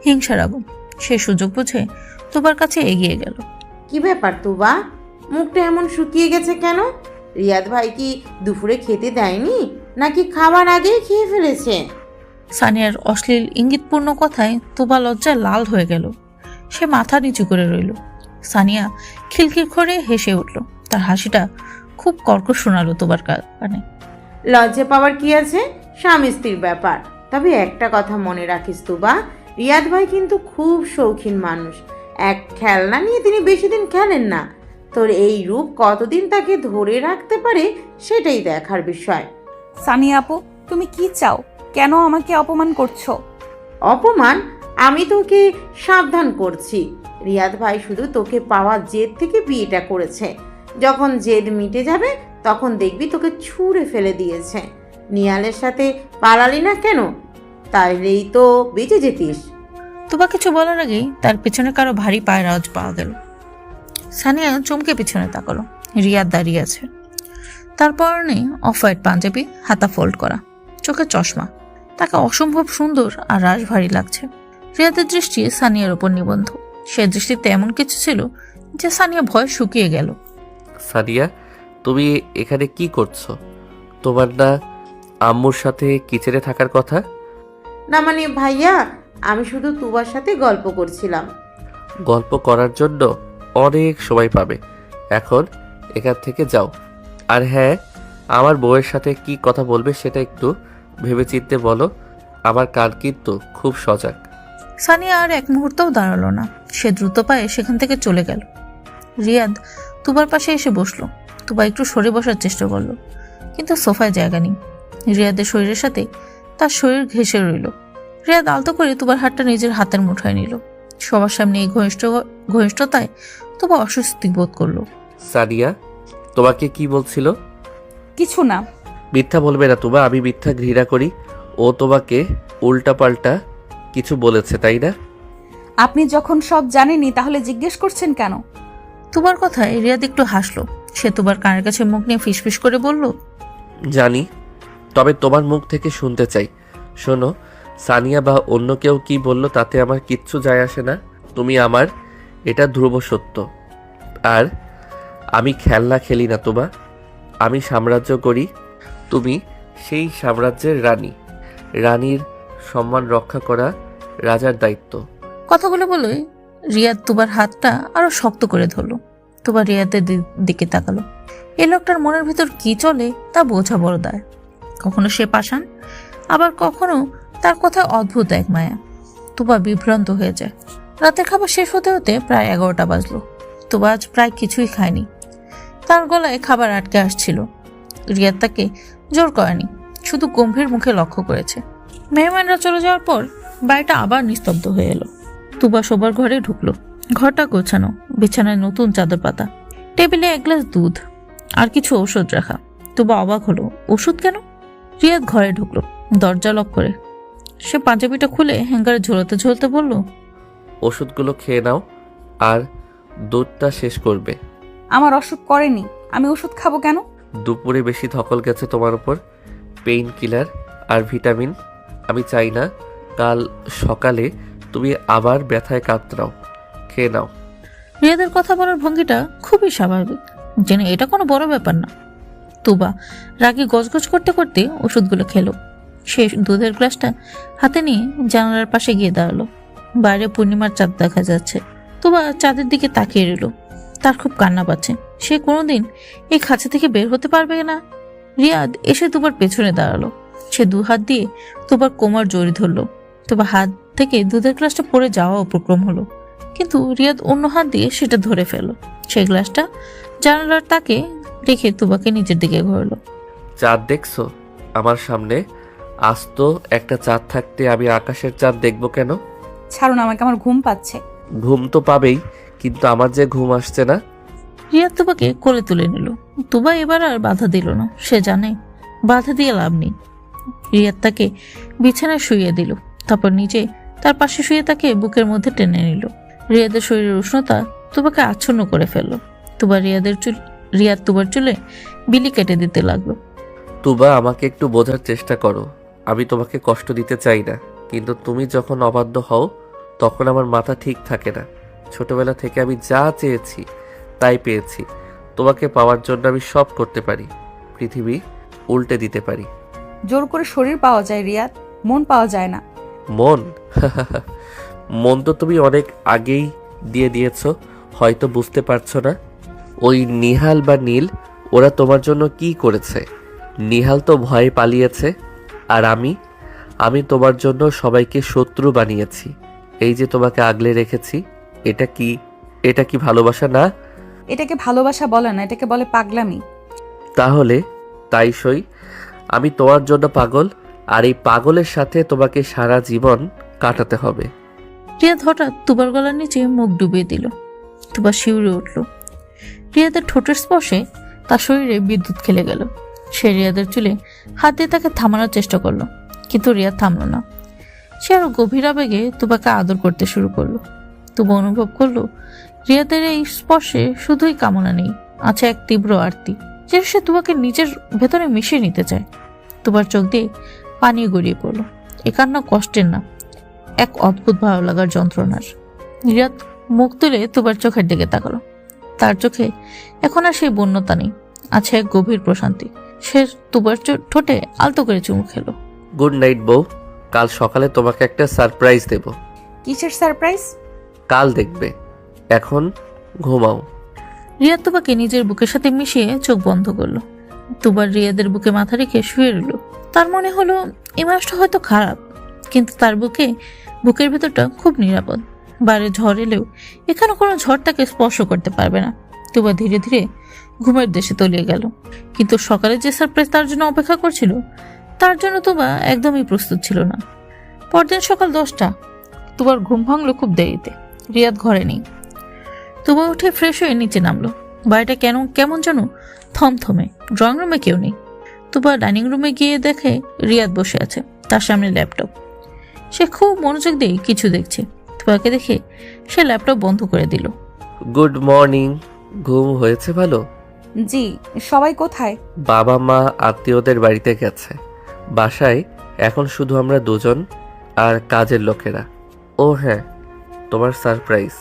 হিংসার আগুন। সে সুযোগ বুঝে তুবার কাছে এগিয়ে গেল। কি ব্যাপার তুবা, মুখটা এমন শুকিয়ে গেছে কেন? রিয়াদ ভাই কি দুপুরে খেতে দেয়নি, নাকি খাবার আগেই খেয়ে ফেলেছে? সানিয়ার অশ্লীল ইঙ্গিতপূর্ণ কথায় তুবা লজ্জায় লাল হয়ে গেল। সে মাথা নিচু করে রইল। সানিয়া খিলখিল করে হেসে উঠল। তার হাসিটা খুব কর্কশ শোনালো তুবার কানে। লজ্জা পাওয়ার কি আছে, স্বামী স্ত্রীর ব্যাপার। তবে একটা কথা মনে রাখিস তুবা, রিয়াদ ভাই কিন্তু খুব শৌখিন মানুষ। এক খেলনা নিয়ে তিনি বেশি দিন খেলেন না। তোর এই রূপ কতদিন তাকে ধরে রাখতে পারে সেটাই দেখার বিষয়। সানিয়া আপু, তুমি কি চাও? কেন আমাকে অপমান করছো? অপমান? আমি তোকে সাবধান করছি। রিয়াদ ভাই শুধু তোকে পাওয়ার জেদ থেকে বিয়েটা করেছে। যখন জেদ মিটে যাবে তখন দেখবি তোকে ছুঁড়ে ফেলে দিয়েছে। নিয়ালের সাথে পালালি না কেন? তাইলেই তো বেঁচে যেতিস। তুবা কিছু বলার আগেই তার পিছনে কারো ভারী পায়ের আওয়াজ পাওয়া গেল। সানিয়া চমকে পিছনে তাকালো। রিয়াদ দাঁড়িয়ে আছে। তার পরনে অফ হোয়াইট পাঞ্জাবি, হাতা ফোল্ড করা, চোখে চশমা। তাকে অসম্ভব সুন্দর আর রাশ ভারী লাগছে। রিয়াদের দৃষ্টি সানিয়ার ওপর নিবন্ধ। সে দৃষ্টিতে এমন কিছু ছিল যে সানিয়া ভয় শুকিয়ে গেল। সানিয়া, তুমি এখানে কি করছো? তোমার না আম্মুর সাথে কিচেনে থাকার কথা? না মানে ভাইয়া, আমি শুধু তুবার সাথে গল্প করছিলাম। গল্প করার জন্য অনেক সময় পাবে, এখন এখান থেকে যাও। আর হ্যাঁ, আমার বউয়ের সাথে কি কথা বলবে সেটা একটু ভেবেচিন্তে বলো। আমার কান কিন্তু খুব সজাগ। সানিয়া আর এক মুহূর্তও দাঁড়ালো না। সে দ্রুত পায়ে সেখান থেকে চলে গেল। রিয়াদ তুবার পাশে এসে বসলো। তুবা একটু সরে বসার চেষ্টা করলো, কিন্তু সোফায় জায়গা নেই। রিয়াদের শরীরের সাথে তার শরীর ঘেঁষে রইল। রিয়াদ আলতো করে তুবার হাতটা নিজের হাতের মুঠোয় নিল। সবার সামনে এই ঘনিষ্ঠতায় তুবা অস্বস্তি বোধ করলো। সানিয়া তোমাকে কি বলছিল? কিছু না। মিথ্যা বলবে না তুবা, আমি মিথ্যা ঘৃণা করি। ও তোমাকে উল্টাপাল্টা কিছু বলেছে তাই না? আপনি যখন সব জানেনই তাহলে জিজ্ঞেস করছেন কেন? তুবার কথায় রিয়াদ একটু হাসলো। সে তুবার কানের কাছে মুখ নিয়ে ফিসফিস করে বলল, জানি, তবে তোমার মুখ থেকে শুনতে চাই। শোনো, সানিয়া বা অন্য কেউ কি বললো তাতে আমার কিচ্ছু যায় আসে না। তুমি আমার, এটা ধ্রুব সত্য। আর আমি খেলনা খেলি না তোমা, আমি সাম্রাজ্য করি। তুমি সেই সাম্রাজ্যের রানী। রানীর সম্মান রক্ষা করা রাজার দায়িত্ব। কথাগুলো বলে রিয়াদ তুবার হাতটা আরো শক্ত করে ধরলো। তুবা রিয়াদের দিকে তাকালো। এ লোকটার মনের ভিতর কি চলে তা বোঝা বড় দায়। কখনো সে পাষাণ, আবার কখনো তার কথায় অদ্ভুত এক মায়া। তুবা বিভ্রান্ত হয়ে যায়। রাতের খাবার শেষ হতে হতে প্রায় 11টা বাজলো। তুবা আজ প্রায় কিছুই খায়নি। তার গলায় খাবার আটকে আসছিল। রিয়াদ তাকে জোর করেনি, শুধু গম্ভীর মুখে লক্ষ্য করেছে। মেহমানরা চলে যাওয়ার পর বাড়িটা আবার নিস্তব্ধ হয়ে এলো। তুবা শোবার ঘরে ঢুকলো। ঘরটা গোছানো, বিছানায় নতুন চাদর পাতা, টেবিলে এক গ্লাস দুধ আর কিছু ঔষধ রাখা। তুবা অবাক হলো, ওষুধ কেন? রিয়াদ ঘরে ঢুকলো, দরজা লক করে। সে পাঞ্জাবিটা খুলে হ্যাঙ্গারে ঝোলাতে ঝোলতে বলল, ওষুধগুলো খেয়ে নাও আর দুধটা শেষ করবে। আমার অসুখ করেনি, আমি ওষুধ খাবো কেন? দুপুরে বেশি ধকল গেছে তোমার উপর, পেইন কিলার আর ভিটামিন। আমি চাই না কাল সকালে তুমি আবার ব্যথায় কাতরাও। খেয়ে নাও। রিয়াদের কথা বলার ভঙ্গিটা খুবই স্বাভাবিক, জেনে এটা কোনো বড় ব্যাপার না। তুবা রাগে গজগজ করতে করতে ওষুধগুলো খেলো। সে দুধের গ্লাসটা হাতে নিয়ে জানালার পাশে গিয়ে দাঁড়ালো। বাইরে পূর্ণিমার চাঁদ দেখা যাচ্ছে। তুবা চাঁদের দিকে তাকিয়ে রইল। তার খুব কান্না পাচ্ছে। সে কোনোদিন এই খাঁচা থেকে বের হতে পারবে না। রিয়াদ এসে তুবার পেছনে দাঁড়ালো। সে দু হাত দিয়ে তুবার কোমর জড়িয়ে ধরলো। তুবা হাত থেকে দুধের গ্লাসটা পড়ে যাওয়া উপক্রম হলো, কিন্তু রিয়াদ অন্য হাত দিয়ে সেটা ধরে ফেললো। সেই গ্লাসটা জানালার তাকে রেখে তুবাকে নিজের দিকে ঘোরালো। চাঁদ দেখছো আমার সামনে? আস্ত একটা চাঁদ থাকতে আমি আকাশের চাঁদ দেখবো কেন? ছাড়ুন আমাকে, আমার ঘুম পাচ্ছে। ঘুম তো পাবেই, কিন্তু আমার যে ঘুম আসছে না। রিয়াদ তুবাকে কোলে তুলে নিল। তুবা এবার আর বাধা দিল না। সে জানে বাধা দিয়ে লাভ নেই। রিয়াদ তাকে বিছানায় শুইয়ে দিল, তারপর নিচে তার পাশে শুয়ে তাকে বুকের মধ্যে টেনে নিল। রিয়াদের শরীরের উষ্ণতা তুবাকে আচ্ছন্ন করে ফেললো। রিয়াদ তুবার চুলে বিলি কেটে দিতে লাগলো। তুবা, আমাকে একটু বোঝার চেষ্টা করো। আমি তোমাকে কষ্ট দিতে চাই না, কিন্তু তুমি যখন অবাধ্য হও তখন আমার মাথা ঠিক থাকে না। ছোটবেলা থেকে আমি যা চেয়েছি তাই পেয়েছি। তোমাকে পাওয়ার জন্য আমি সব করতে পারি, পৃথিবী উল্টে দিতে পারি। জোর করে শরীর পাওয়া যায় রিয়াদ, মন পাওয়া যায় না। মন? মন তো তুমি অনেক আগেই দিয়ে দিয়েছো, হয়তো বুঝতে পারছো না। ওই নিহাল বা নীল, ওরা তোমার জন্য কি করেছে? নিহাল তো ভয়ে পালিয়েছে, আর আমি তোমার জন্য সবাইকে শত্রু বানিয়েছি। এই যে তোমাকে আগলে রেখেছি, এটা কি ভালোবাসা না? এটাকে ভালোবাসা বলে না, এটাকে বলে পাগলামি। তাহলে তাই সই, আমি তোমার জন্য পাগল, আর এই পাগলের সাথে তোমাকে সারা জীবন কাটাতে হবে। রিয়াদ হঠাৎ তুবার গলার নিচে মুখ ডুবিয়ে দিল। তুবা শিউরে উঠল। রিয়াদের ঠোঁটের স্পর্শে তার শরীরে বিদ্যুৎ খেলে গেল। সে রিয়াদের চুলে হাত দিয়ে তাকে থামানোর চেষ্টা করলো, কিন্তু রিয়াদ থামলো না। সে আরো গভীর আবেগে তুবাকে আদর করতে শুরু করলো। তুবা অনুভব করলো রিয়াদের এই স্পর্শে শুধুই কামনা নেই, আছে এক তীব্র আরতি, যে সে তুবাকে নিজের ভেতরে মিশিয়ে নিতে চায়। তুবার চোখ দিয়ে পানি গড়িয়ে পড়লো। এ কান্না কষ্টের না, এক অদ্ভুত ভালো লাগার যন্ত্রণার। রিয়াদ মুখ তুলে তুবার চোখের দিকে তাকালো। তার চোখে এখন আর সেই বন্যতা নেই, আছে এক গভীর প্রশান্তি। সে তুবার ঠোঁটে আলতো করে চুমু খেলো। গুড নাইট বউ, কাল সকালে তোমাকে একটা সারপ্রাইজ দেব। কিসের সারপ্রাইজ? কাল দেখবে, এখন ঘুমাও। রিয়াদ তুবাকে নিজের বুকের সাথে মিশিয়ে চোখ বন্ধ করলো। তুবার রিয়াদের বুকে মাথা রেখে শুয়ে রইল। তার মনে হলো এই মানুষটা হয়তো খারাপ, কিন্তু তার বুকের ভেতরটা খুব নিরাপদ। বাইরে ঝড় এলেও এখানে কোনো ঝড় তাকে স্পর্শ করতে পারবে না। তুবা ধীরে ধীরে ঘুমের দেশে তলিয়ে গেল। কিন্তু সকালে যে সারপ্রাইজ তার জন্য অপেক্ষা করছিল তার জন্য তুবা একদমই প্রস্তুত ছিল না। পরদিন সকাল 10টা। তুবার ঘুম ভাঙলো খুব দেরিতে। রিয়াদ ঘরে নেই। তুবা উঠে ফ্রেশ হয়ে নিচে নামলো। বাড়িটা কেমন যেন থমথমে। ড্রয়িং রুমে কেউ নেই। তুবা ডাইনিং রুমে গিয়ে দেখে রিয়াদ বসে আছে, তার সামনে ল্যাপটপ। সে খুব মনোযোগ দিয়ে কিছু দেখছে। তুবাকে দেখে সে ল্যাপটপ বন্ধ করে দিল। Good morning. ঘুম হয়েছে ভালো? জি। সবাই কোথায়? বাবা মা আত্মীয়দের বাড়িতে গেছে। বাসায় এখন শুধু আমরা দুজন আর কাজের লোকেরা। ও হ্যাঁ, তোমার সারপ্রাইজ।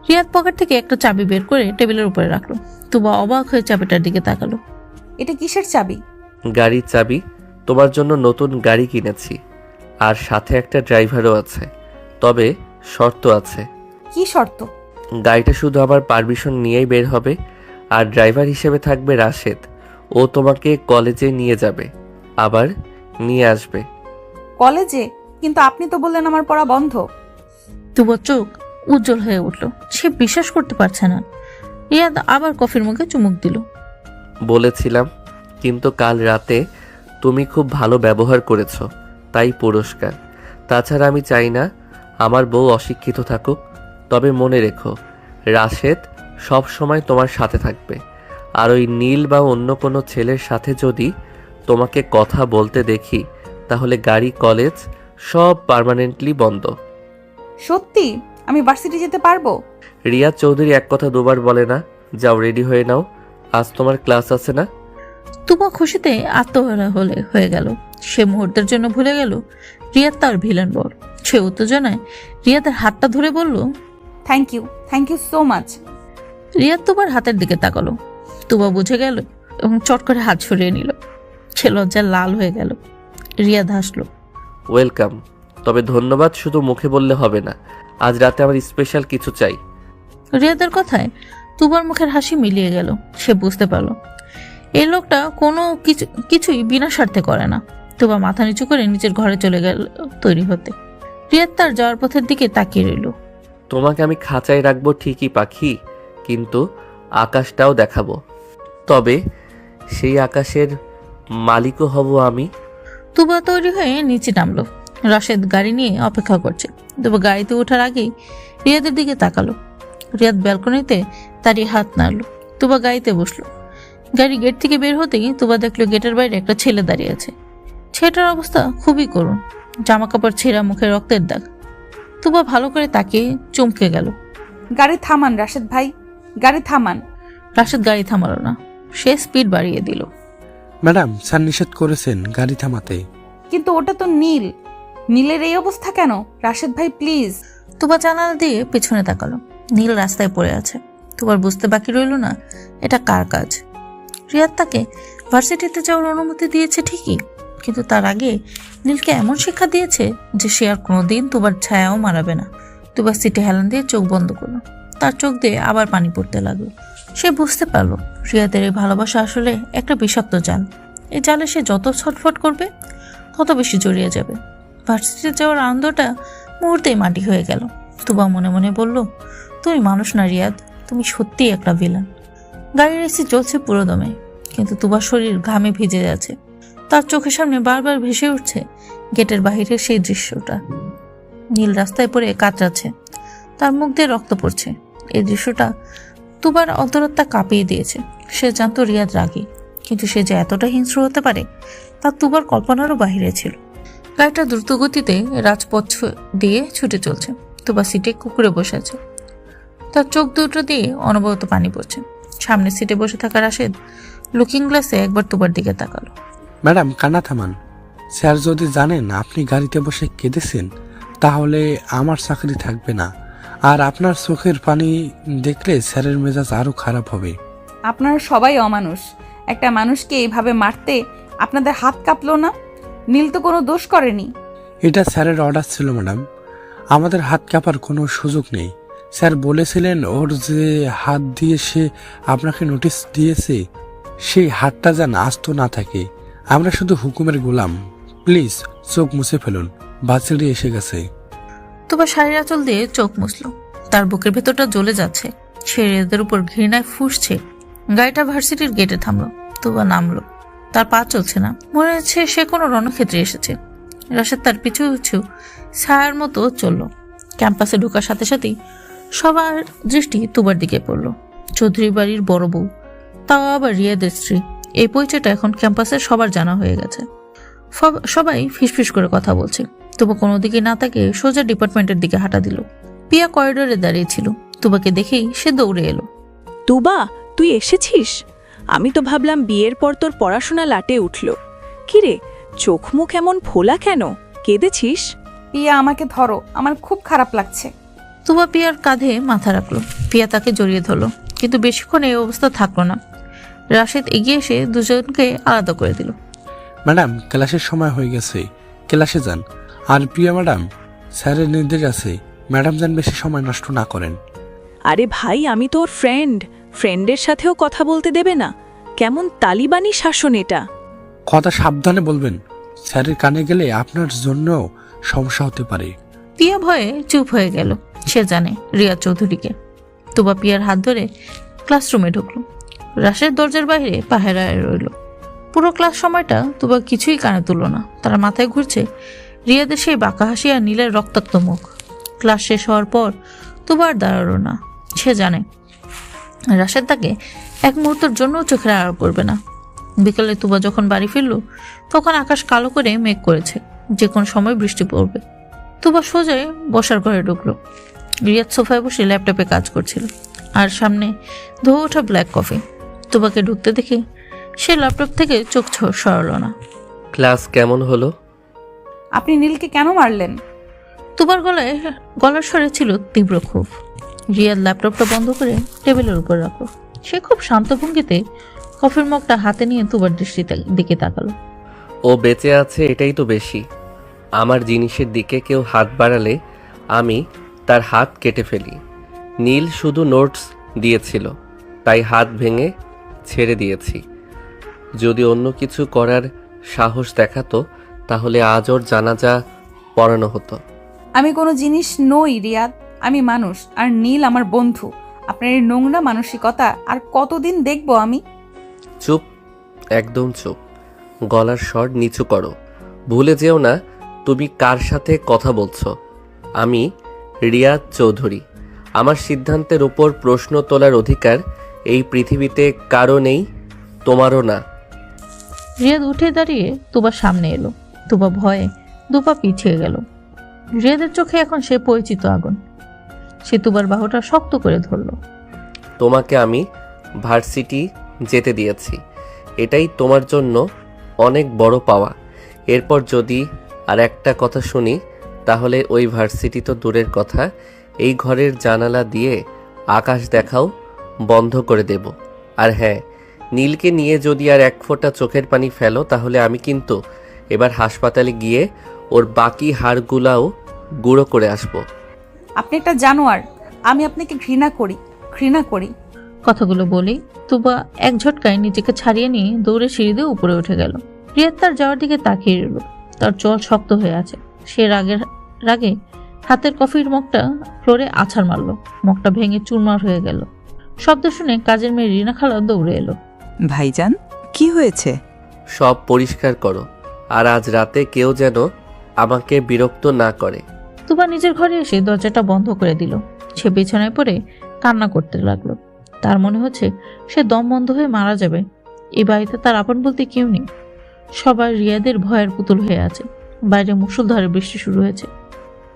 রিয়াদ পকেট থেকে একটা চাবি বের করে টেবিলের উপরে রাখলো। তুবা অবাক হয়ে চাবিটার দিকে তাকালো। এটা কিসের চাবি? গাড়ির চাবি। তোমার জন্য নতুন গাড়ি কিনেছি, আর সাথে একটা ড্রাইভারও আছে। তবে শর্ত আছে। কি শর্ত? গাড়িটা শুধু আমার পারমিশন নিয়েই বের হবে, আর ড্রাইভার হিসেবে থাকবে রাশেদ। ও তোমাকে কলেজে নিয়ে যাবে, আবার নিয়ে আসবে। কলেজে? কিন্তু আপনি তো বললেন আমার পড়া বন্ধ। তুবার চোখ উজ্জ্বল হয়ে উঠল। সে বিশ্বাস করতে পারছে না। রিয়াদ আবার কফির মুখে চুমুক দিল। বলেছিলাম, কিন্তু কাল রাতে তুমি খুব ভালো ব্যবহার করেছো, তাই পুরস্কার। তাছাড়া আমি চাই না আমার বউ অশিক্ষিত থাকুক। তবে মনে রেখো, রাশেদ সব সময় তোমার সাথে থাকবে। আর ওই নীল বা অন্য কোনো ছেলের সাথে যদি তোমাকে কথা বলতে দেখি, তাহলে গাড়ি, কলেজ সব পার্মানেন্টলি বন্ধ। সত্যি? আমি ভার্সিটি যেতে পারবো? রিয়া চৌধুরী এক কথা দুবার বলে না। যাও, রেডি হয়ে নাও, আজ তোমার ক্লাস আছে না? তুবা খুশিতে আত্মহারা হয়ে গেল। সে মুহূর্তের জন্য ভুলে গেল রিয়াদ তার ভিলেন বর। সে উত্তেজনায় রিয়াদের হাতটা ধরে বলল, thank you so much. Riyad তুবার হাতের দিকে তাকালো। তুবা বুঝে গেল এবং চট করে হাত সরিয়ে নিল। সে লজ্জায় লাল হয়ে গেল। রিয়াদ হাসলো। ওয়েলকাম। তবে ধন্যবাদ শুধু মুখে বললে হবে না, আজ রাতে আমার স্পেশাল কিছু চাই। রিয়াদের কথায় তুবার মুখের হাসি মিলিয়ে গেল। সে বুঝতে পারল এই লোকটা কোনো কিছুই বিনা স্বার্থে করে না। তুবা মাথা নিচু করে নিজের ঘরে চলে গেল তৈরি হতে। রিয়াদ তার যাওয়ার পথের দিকে তাকিয়ে রইল। তোমাকে আমি খাঁচায় রাখবো ঠিকই পাখি, কিন্তু আকাশটাও দেখাবো। তবে সেই আকাশের মালিকও হব আমি। তুবা তৈরি হয়ে নিচে নামলো। রাশেদ গাড়ি নিয়ে অপেক্ষা করছে। তুবা গাড়িতে ওঠার আগেই রিয়াদের দিকে তাকালো। রিয়াদ ব্যালকনিতে দাঁড়িয়ে হাত নাড়লো। তুবা গাড়িতে বসলো। গাড়ি গেট থেকে বের হতেই তুবা দেখলো গেটের বাইরে একটা ছেলে দাঁড়িয়ে আছে। ছেলেটার অবস্থা খুবই করুণ। জামা কাপড় ছেঁড়া, মুখে রক্তের দাগ। তুবা ভালো করে তাকিয়ে চমকে গেল। গাড়ি থামান রাশেদ ভাই, গাড়ি থামান। রাশেদ গাড়ি থামালো না, সে স্পিড বাড়িয়ে দিল। ম্যাডাম, স্যার নিষেধ করেছেন গাড়ি থামাতে। কিন্তু ওটা তো নীল। নীলের এই অবস্থা কেন? রাশেদ ভাই প্লিজ। তুবা জানালা দিয়ে পেছনে তাকালো। নীল রাস্তায় পড়ে আছে। তুবার বুঝতে বাকি রইল না এটা কার কাজ। রিয়াদ তাকে ভার্সিটিতে যাওয়ার অনুমতি দিয়েছে ঠিকই, কিন্তু তার আগে নীলকে এমন শিক্ষা দিয়েছে যে সে আর কোনোদিন তুবার ছায়াও মারাবে না। তুবার সিটে হেলান দিয়ে চোখ বন্ধ করলো। তার চোখ দিয়ে আবার পানি পড়তে লাগলো। সে বুঝতে পারলো রিয়াদের এই ভালোবাসা আসলে একটা বিষাক্ত জাল। এই জালে সে যত ছটফট করবে তত বেশি জড়িয়ে যাবে। ভার্সিটিতে যাওয়ার আনন্দটা মুহূর্তেই মাটি হয়ে গেল। তুবা মনে মনে বলল, তুমি মানুষ না রিয়াদ, তুমি সত্যিই একটা ভিলেন। গাড়ির এসি চলছে পুরো দমে, কিন্তু তুবার শরীর ঘামে ভিজে যাচ্ছে। তার চোখের সামনে বারবার ভেসে উঠছে গেটের বাহিরের সেই দৃশ্যটা। নীল রাস্তায় পড়ে কাতরাচ্ছে, তার মুখ দিয়ে রক্ত পড়ছে। এই দৃশ্যটা তুবার অন্তরত্বা কাঁপিয়ে দিয়েছে। সে জানতো রিয়াদ রাগী, কিন্তু সে যে এতটা হিংস্র হতে পারে তা তুবার কল্পনারও বাহিরে ছিল। গাড়িটা দ্রুত গতিতে রাজপথ দিয়ে ছুটে চলছে। তুবা সিটে কুকুরে বসে আছে। তার চোখ দুটো দিয়ে অনবরত পানি পড়ছে। সামনে সিটে বসে থাকা রাশেদ লুকিং গ্লাসে একবার তুবার দিকে তাকালো। ম্যাডাম, কান্না থামান। স্যার যদি জানেন আপনি গাড়িতে বসে কেঁদেছেন, তাহলে আমার চাকরি থাকবে না। আর আপনার চোখের পানি দেখলে স্যারের মেজাজ আরো খারাপ হবে। আপনারা সবাই অমানুষ। একটা মানুষকে এইভাবে মারতে আপনাদের হাত কাঁপলো না? নীল তো কোনো দোষ করেনি। এটা স্যারের অর্ডার ছিল ম্যাডাম, আমাদের হাত কাঁপার কোনো সুযোগ নেই। স্যার বলেছিলেন ওর যে হাত দিয়ে সে আপনাকে নোটিশ দিয়েছে সেই হাতটা যেন আস্ত না থাকে। আমরা শুধু হুকুমের গোলাম। প্লিজ চোখ মুছে ফেলুন, বাচ্চাটি এসে গেছে। তুবা শাড়ির আঁচল দিয়ে চোখ মুছল। তার বুকের ভেতরটা জ্বলে যাচ্ছে। সে রিয়াদের উপর ঘৃণায় ফুঁসছে। গাড়িটা ভার্সিটির গেটে থামলো। তুবা নামলো। তার পা চলছে না, মনে হচ্ছে সে কোনো রণক্ষেত্রে এসেছে। রাশেদ তার পিছু পিছু ছায়ার মতো চলল। ক্যাম্পাসে ঢোকার সাথে সাথেই সবার দৃষ্টি তুবার দিকে পড়ল। চৌধুরী বাড়ির বড় বউ, তাও আবার রিয়াদের স্ত্রী। এই পরিচয়টা এখন ক্যাম্পাসের সবার জানা হয়ে গেছে। সবাই ফিসফিস করে কথা বলছে। তুবা কোনো দিকে না তাকে সোজা ডিপার্টমেন্টের দিকে হাঁটা দিল। পিয়া করিডোরে দাঁড়িয়েছিল। তুবাকে দেখেই সে দৌড়ে এলো। তুবা, তুই এসেছিস? আমি তো ভাবলাম বিয়ের পর তোর পড়াশোনা লাটে উঠল। কিরে, চোখ মুখ এমন ফোলা কেন? কেঁদেছিস? পিয়া, আমাকে ধরো, আমার খুব খারাপ লাগছে। তুবা পিয়ার কাঁধে মাথা রাখলো। পিয়া তাকে জড়িয়ে ধরলো, কিন্তু বেশিক্ষণ এই অবস্থা থাকলো না। রাশেদ এগিয়ে এসে দুজনকে আলাদা করে দিল। ম্যাডাম, ক্লাসের সময় হয়ে গেছে, ক্লাসে যান। আর প্রিয়া ম্যাডাম, স্যারের নির্দেশ আছে, ম্যাডাম যেন বেশি সময় নষ্ট না করেন। আরে ভাই, আমি তোর ফ্রেন্ডের সাথেও কথা বলতে দেবে না? কেমন তালিবানি শাসন এটা! কথা সাবধানে বলবেন, স্যারের কানে গেলে আপনার জন্যও সমস্যা হতে পারে। পিয়া ভয়ে চুপ হয়ে গেল। সে জানে রিয়া চৌধুরীকে। তুবা পিয়ার হাত ধরে ক্লাসরুমে ঢুকলো। রাশের দরজার বাইরে পাহারায় রইল। পুরো ক্লাস সময়টা তুবা কিছুই কানে তুলল না। তার মাথায় ঘুরছে রিয়াদের সেই বাঁকা হাসি আর নীলের রক্তাক্ত মুখ। ক্লাস শেষ হওয়ার পর তুবা আর দাঁড়ালো না। সে জানে রাশেদ তাকে এক মুহূর্তের জন্য চোখের আড়াল করবে না। বিকেলে তুবা যখন বাড়ি ফিরল, তখন আকাশ কালো করে মেঘ করেছে। যে কোনো সময় বৃষ্টি পড়বে। তুবা সোজায় বসার ঘরে ঢুকলো। রিয়াদ সোফায় বসে ল্যাপটপে কাজ করছিল, আর সামনে ধোয়া ওঠা ব্ল্যাক কফি। তুবাকে ঢুকতে দেখে সে ল্যাপটপ থেকে চোখ সরালো না। ক্লাস কেমন হলো? আপনি নীলকে কেন মারলেন? তুবার গলার স্বরে ছিল তীব্র ক্ষোভ। রিয়াদ ল্যাপটপটা বন্ধ করে টেবিলের উপর রাখলো। সে খুব শান্ত ভঙ্গিতে কফির মগটা হাতে নিয়ে তুবার দিকে তাকালো। ও বেঁচে আছে, এটাই তো বেশি। আমার জিনিসের দিকে কেউ হাত বাড়ালে আমি তার হাত কেটে ফেলি। নীল শুধু নোটস দিয়েছিল, তাই হাত ভেঙে ছেড়ে দিয়েছি। যদি অন্য কিছু করার সাহস দেখাতো, তাহলে আজ ওর জানাজা পড়ানো হতো। আমি কোনো জিনিস নই রিয়াদ, আমি মানুষ, আর নীল আমার বন্ধু। আপনার এই নোংরা মানসিকতা আর কতদিন দেখবো আমি? চুপ, একদম চুপ। গলার স্বর নিচু করো। ভুলে যেও না তুমি কার সাথে কথা বলছো। আমি রিয়াদ চৌধুরী। আমার সিদ্ধান্তের উপর প্রশ্ন তোলার অধিকার এই পৃথিবীতে কারো নেই, তোমারও না। রিয়াদ উঠে দাঁড়িয়ে তুবার সামনে এলো। তুবা ভয়ে দুপা পিছিয়ে গেল। রিয়াদের চোখে এখন সে পরিচিত আগুন। সে তুবার বাহুটা শক্ত করে ধরল। তোমাকে আমি ভার্সিটি যেতে দিয়েছি, এটাই তোমার জন্য অনেক বড় পাওয়া। এরপর যদি আর একটা কথা শুনি, তাহলে ওই ভার্সিটি তো দূরের কথা, এই ঘরের জানালা দিয়ে আকাশ দেখাও বন্ধ করে দেব। আর হ্যাঁ, নীলকে নিয়ে যদি আর এক ফোঁটা চোখের পানি ফেলো, তাহলে আমি কিন্তু এবার হাসপাতালে গিয়ে ওর বাকি হাড়গুলাও গুঁড়ো করে আসবো। আপনি একটা জানোয়ার। আমি আপনাকে ঘৃণা করি। কথাগুলো বলেই তুবা এক ঝটকায় নিজেকে ছাড়িয়ে নিয়ে দৌড়ে সিঁড়ি দিয়ে উপরে উঠে গেল। রিয়াদ তার যাওয়ার দিকে তাকিয়ে রইল। তার চোয়াল শক্ত হয়ে আছে। সে রাগে হাতের কফির মগটা ফ্লোরে আছাড় মারল। মগটা ভেঙে চুরমার হয়ে গেল। শব্দ শুনে কাজের মেয়ে রিনা খালা দৌড়ে এলো। ভাইজান, কি হয়েছে? সব পরিষ্কার করো, আর আজ রাতে কেউ যেন আমাকে বিরক্ত না করে। তুবা নিজের ঘরে এসে দরজাটা বন্ধ করে দিল। সে বিছানায় পড়ে কান্না করতে লাগলো। তার মনে হচ্ছে সে দম বন্ধ হয়ে মারা যাবে। এই বাড়িতে তার আপন বলতে কেউ নেই। সবাই রিয়াদের ভয়ের পুতুল হয়ে আছে। বাইরে মুষলধারে বৃষ্টি শুরু হয়েছে।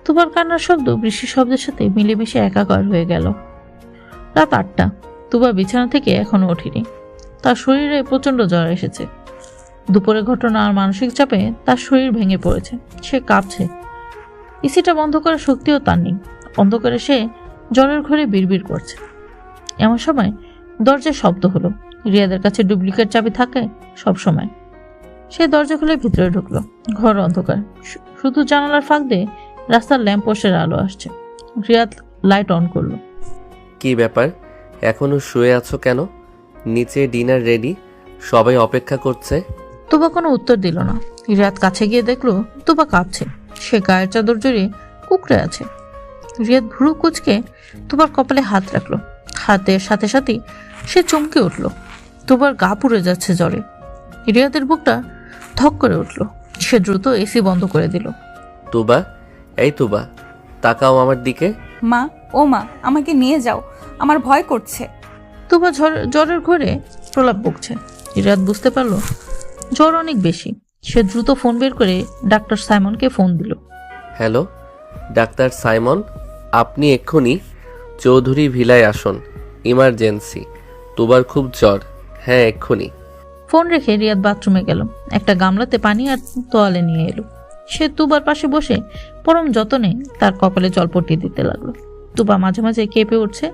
তুবার কান্নার শব্দ বৃষ্টির শব্দের সাথে মিলেমিশে একাকার হয়ে গেল। রাত 8টা। তুবা বিছানা থেকে এখনো ওঠেনি। তার শরীরে প্রচন্ড জ্বর এসেছে। দুপুরের ঘটনা আর মানসিক চাপে তার শরীর ভেঙে পড়েছে। সে কাঁপছে। এসিটা বন্ধ করার শক্তিও তার নেই। অন্ধকারে সে জ্বরের ঘরে বিড়বিড় করছে। এমন সময় দরজায় শব্দ হলো। রিয়াদের কাছে ডুপ্লিকেট চাবি থাকে সব সময়। সে দরজা খুলে ভিতরে ঢুকলো। ঘর অন্ধকার। শুধু জানালার ফাঁক দিয়ে রাস্তার ল্যাম্পপোস্টের আলো আসছে। রিয়াদ লাইট অন করলো। কি ব্যাপার, এখনো শুয়ে আছো কেন? নিচে ডিনার রেডি, সবাই অপেক্ষা করছে। তুবা কোনো উত্তর দিল না। রিয়াদ কাছে গিয়ে দেখলো তুবা কাঁপছে। সে গায়ের চাদর জড়িয়ে কুকড়ে আছে। রিয়াদ ভ্রু কুচকে তুবার কপালে হাত রাখলো। হাতের সাথে সাথেই সে চমকে উঠল। তুবার গা পুড়ে যাচ্ছে জ্বরে। রিয়াদের বুকটা ধক করে উঠল। সে দ্রুত এসি বন্ধ করে দিল। তুবা, এই তুবা, তাকাও আমার দিকে। মা, ও মা, আমাকে নিয়ে যাও, আমার ভয় করছে। তুবা জ্বরের ঘরে প্রলাপ বকছে। রিয়াদ বুঝতে পারলো জ্বর অনেক বেশি। সে দ্রুত ফোন বের করে ডাক্তার সাইমনকে ফোন দিল। হ্যালো ডাক্তার সাইমন, আপনি এক্ষুনি চৌধুরী ভিলায় আসুন, ইমার্জেন্সি। তুবার খুব জ্বর। হ্যাঁ, এক্ষুনি। ফোন রেখে রিয়াদ বাথরুমে গেল। একটা গামলাতে পানি আর তোয়ালে নিয়ে এলো। সে তুবার পাশে বসে পরম যতনে তার কপালে জলপট্টি দিতে লাগলো। তুবা মাঝে মাঝে কেঁপে উঠছে।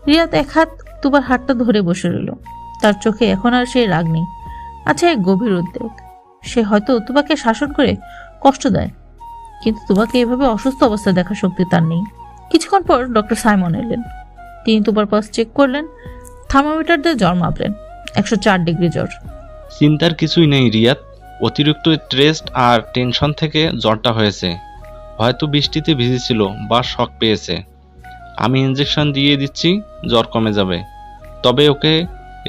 রিয়াদ এক হাত তুবার হাতটা ধরে বসে রইল। তার চোখে এখন আর সে রাগ নেই, আছে এক গভীর উদ্বেগ। সে হয়তো তুবাকে শাসন করে কষ্ট দেয়, কিন্তু তুবাকে এভাবে অসুস্থ অবস্থায় দেখার শক্তি তার নেই। কিছুক্ষণ পর ডক্টর সাইমন এলেন। তিনি তুবার পাস চেক করলেন, থার্মোমিটার দিয়ে জ্বর মাপলেন। 104 ডিগ্রি জ্বর। চিন্তার কিছুই নেই রিয়াদ, অতিরিক্ত স্ট্রেস আর টেনশন থেকে জ্বরটা হয়েছে। হয়তো বৃষ্টিতে ভিজেছিল বা শক পেয়েছে। আমি ইনজেকশন দিয়ে দিচ্ছি, জ্বর কমে যাবে। তবে ওকে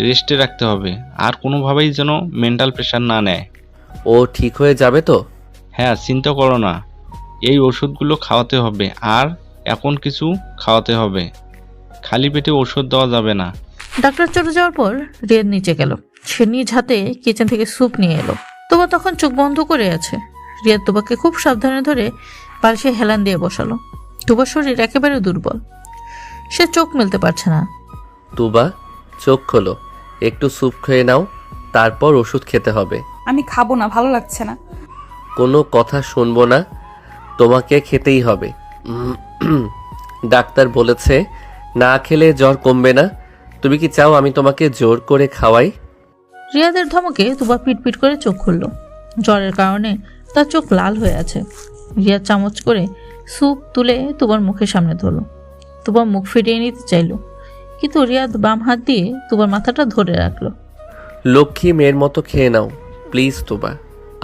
রেস্টে রাখতে হবে, আর কোনোভাবেই যেন মেন্টাল প্রেশার না নেয়। ও ঠিক হয়ে যাবে তো? হ্যাঁ, চিন্তা করো না। এই ওষুধগুলো খাওয়াতে হবে, আর এখন কিছু খাওয়াতে হবে। খালি পেটে ওষুধ দেওয়া যাবে না। ডাক্তার চলে যাওয়ার পর রিয়াদ নিচে গেল। সে নিজ হাতে কিচেন থেকে স্যুপ নিয়ে এলো। তোবা তখন চোখ বন্ধ করে আছে। রিয়াদ তোবাকে খুব সাবধানে ধরে বালিশে হেলান দিয়ে বসালো। তোবার শরীর একেবারে দুর্বল, সে চোখ মেলতে পারছে না। তুবা, চোখ খোলো, একটু স্যুপ খেয়ে নাও, তারপর ওষুধ খেতে হবে। আমি খাবো না, ভালো লাগছে না। কোনো কথা শুনবো না, তোমাকে খেতেই হবে। ডাক্তার বলেছে না খেলে জ্বর কমবে না। তুমি কি চাও আমি তোমাকে জোর করে খাওয়াই? রিয়াদের ধমকে তুবা পিটপিট করে চোখ খুলল। জ্বরের কারণে তার চোখ লাল হয়ে আছে। রিয়াদ চামচ করে স্যুপ তুলে তুবার মুখের সামনে ধরল। তুবা মুখ ফিরিয়ে নিতে চাইল, কিন্তু রিয়াদ বাম হাত দিয়ে তুবার মাথাটা ধরে রাখলো। লক্ষ্মী মেয়ের মতো খেয়ে নাও প্লিজ। তুবা,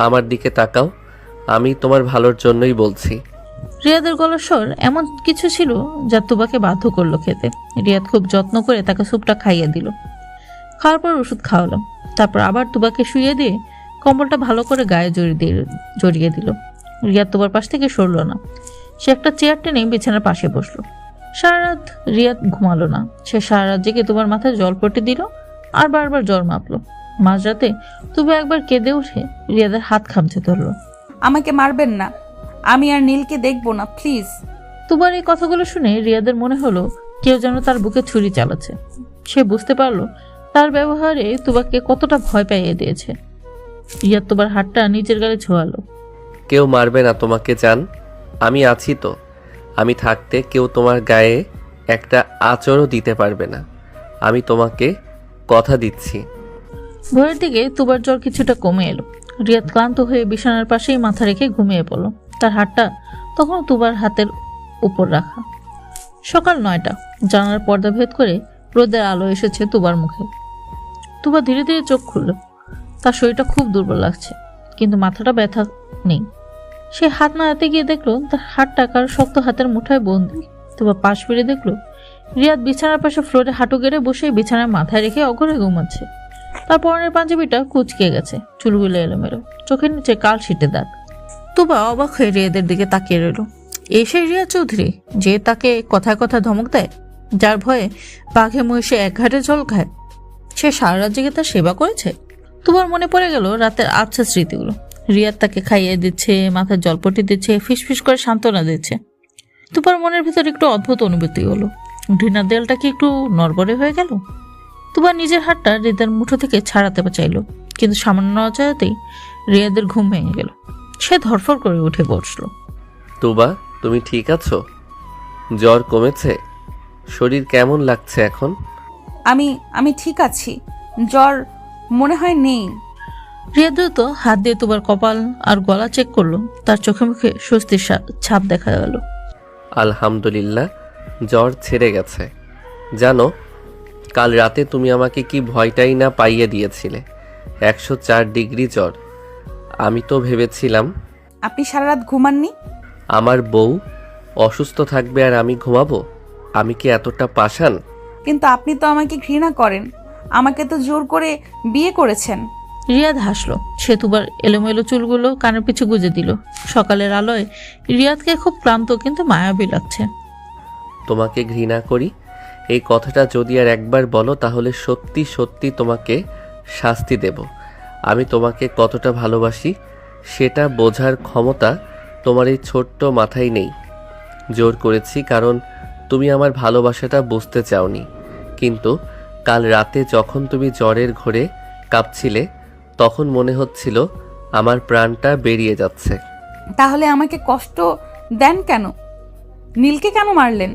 আমার দিকে তাকাও, আমি তোমার ভালোর জন্যই বলছি। রিয়াদের গলার স্বর এমন কিছু ছিল যা তুবাকে বাধ্য করলো খেতে। রিয়াদ খুব যত্ন করে তাকে স্যুপটা খাইয়ে দিল। খাওয়ার পর ওষুধ খাওয়ালাম। তারপর আবার তুবাকে শুইয়ে দিয়ে কম্বলটা ভালো করে গায়ে জড়িয়ে দিল। রিয়াদ তুবার পাশ থেকে সরল না। সে একটা চেয়ার টেনে বিছানার পাশে বসলো। সারা রাত রিয়াদ ঘুমালো না। সে সারা রাত জেগে তুবার মাথায় জল পটে দিল আর বারবার জ্বর মাপলো। মাঝরাতে তুবা একবার কেঁদে উঠে রিয়াদের হাত খামচে ধরলো। আমাকে মারবেন না, আমি আর নীলকে দেখবো না, প্লিজ। তুবার এই কথাগুলো শুনে রিয়াদের মনে হলো কেউ যেন তার বুকে ছুরি চালাচ্ছে। সে বুঝতে পারলো তার ব্যবহারে তুবাকে কতটা ভয় পাইয়ে দিয়েছে। রিয়াদ তুবার হাতটা নিচের গালে ছোঁয়ালো। কেউ মারবে না তোমাকে জান, আমি আছি তো। আমি থাকতে কেউ তোমার গায়ে একটা আঁচড়ও দিতে পারবে না, আমি তোমাকে কথা দিচ্ছি। ভোরের দিকে তুবার জ্বর কিছুটা কমে এলো। রিয়াদ ক্লান্ত হয়ে বিছানার পাশেই মাথা রেখে ঘুমিয়ে পড়ল। তার হাতটা তখন তুবার হাতের উপর রাখা। সকাল 9টা। জানালার পর্দা ভেদ করে রোদের আলো এসেছে তুবার মুখে। তুবা ধীরে ধীরে চোখ খুলল। তার শরীরটা খুব দুর্বল লাগছে, কিন্তু মাথাটা ব্যথা নেই। সে হাত নাড়াতে গিয়ে দেখলো তার হাতটা কারো শক্ত হাতের মুঠায় বন্দি। তুবা পাশ ফিরে দেখলো রিয়াদ বিছানার পাশে ফ্লোরে হাঁটু গেড়ে বসে বিছানার মাথায় রেখে অঘরে ঘুমাচ্ছে। তার পরনের পাঞ্জাবিটা কুঁচকে গেছে, চুলগুলো এলোমেলো, চোখের নিচে কাল ছিটে দাগ। তুবা অবাক হয়ে রিয়াদের দিকে তাকিয়ে রইল। এই সেই রিয়া চৌধুরী যে তাকে কথায় কথায় ধমক দেয়, যার ভয়ে বাঘে মহিষে এক ঘাটে জল খায়। সে সারা রাত জেগে তার সেবা করেছে। তুবার মনে পড়ে গেল রাতের আবছা স্মৃতিগুলো। রিয়াদ তাকে খাইয়ে দিচ্ছে, মাথায় জলপটি দিচ্ছে, ফিসফিস করে সান্ত্বনা দিচ্ছে। তুবার মনের ভিতর একটু অদ্ভুত অনুভূতি হলো। ঘৃণার দেয়ালটা কি একটু নড়বড়ে হয়ে গেল? তুবার নিজের হাতটা রিয়াদের মুঠো থেকে ছাড়াতে চাইল, কিন্তু সামান্য নড়াচড়াতেই রিয়াদের ঘুম ভেঙে গেল। সে ধরফর করে উঠে বসলো। তুবা, তুমি ঠিক আছো? জ্বর কমেছে? শরীর কেমন লাগছে এখন? আমি ঠিক আছি, জ্বর মনে হয় নেই। রিয়া দ্রুত হাত দিয়ে তুবার কপাল আর গলা চেক করলো। তার চোখে মুখে স্বস্তির ছাপ দেখা গেল। আলহামদুলিল্লাহ, জ্বর ছেড়ে গেছে। জানো, কাল রাতে তুমি আমাকে কি ভয়টাই না পাইয়ে দিয়েছিলে। 104 ডিগ্রি জ্বর। আমি তো ভেবেছিলাম আপনি সারা রাত ঘুমাননি। আমার বউ অসুস্থ থাকবে আর আমি ঘুমাবো? আমি কি এতটা পাষাণ? কিন্তু আপনি তো আমাকে ঘৃণা করেন, আমাকে তো জোর করে বিয়ে করেছেন। রিয়াদ হাসলো। সে তুবার এলোমেলো চুলগুলো কানের পিছু গুজে দিল। সকালের আলোয় রিয়াদকে খুব ক্লান্ত কিন্তু মায়াবী লাগছে। তোমাকে ঘৃণা করি এই কথাটা যদি আর একবার বলো তাহলে সত্যি সত্যি তোমাকে শাস্তি দেব। আমি তোমাকে কতটা ভালোবাসি সেটা বোঝার ক্ষমতা তোমার এই ছোট্ট মাথায় নেই। জোর করেছি কারণ তুমি আমার ভালোবাসাটা বুঝতে চাওনি, কিন্তু কাল রাতে যখন তুমি জ্বরের ঘোরে কাঁপছিলে তখন মনে হচ্ছিল আমার প্রাণটা বেরিয়ে যাচ্ছে। তাহলে আমাকে কষ্ট দেন কেন? নীলকে কেন মারলেন?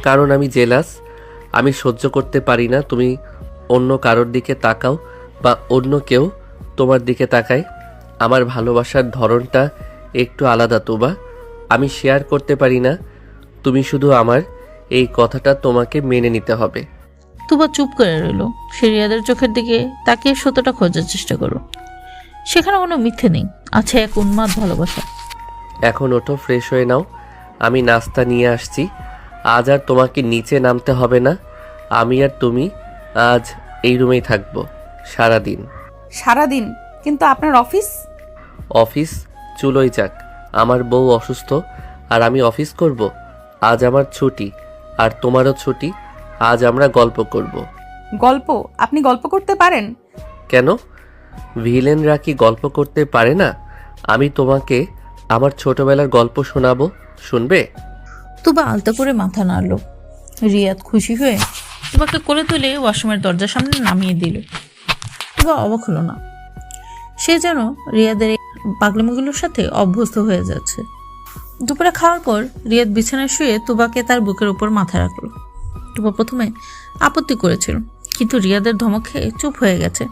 কারণ আমি জেলাস। আমি সহ্য করতে পারি না তুমি অন্য কারোর দিকে তাকাও বা অন্য কেউ তোমার দিকে তাকায়। আমার ভালোবাসার ধরনটা একটু আলাদা তুবা, আমি শেয়ার করতে পারি না। তুমি শুধু আমার এই কথাটা তোমাকে মেনে নিতে হবে। তুবা চুপ করে রইল। সে রিয়াদের চোখের দিকে তাকিয়ে সত্যটা খোঁজার চেষ্টা করলো। সেখানে কোনো মিথ্যে নেই, আছে এক উন্মাদ ভালোবাসা। এখন ওঠো, ফ্রেশ হয়ে নাও, আমি নাস্তা নিয়ে আসছি। আজ আর তোমাকে নিচে নামতে হবে না। আমি আর তুমি আজ এই রুমেই থাকবো সারাদিন। সারাদিন? কিন্তু আপনার অফিস? অফিস চুলোই যাক, আমার বউ অসুস্থ আর আমি অফিস করব? আজ আমার ছুটি আর তোমারও ছুটি। আজ আমরা গল্প করব। গল্প? আপনি গল্প করতে পারেন? কেন, ভিলেনরা কি গল্প করতে পারে না? আমি তোমাকে আমার ছোটবেলার গল্প শোনাবো, শুনবে? তুবা আলতো করে মাথা নাড়ল। রিয়াদ খুশি হয়ে তুবাকে কোলে তুলে ওয়াশরুমের দরজার সামনে নামিয়ে দিল। তুবা অবাক হলো না। সে যেন রিয়াদের এই পাগলামিগুলোর সাথে অভ্যস্ত হয়ে যাচ্ছে। দুপুরে খাওয়ার পর রিয়াদ বিছানায় শুয়ে তুবাকে তার বুকের উপর মাথা রাখল। তুবা প্রথমে আপত্তি করেছিল, কিন্তু রিয়াদের ধমক খেয়ে চুপ হয়ে গেছে।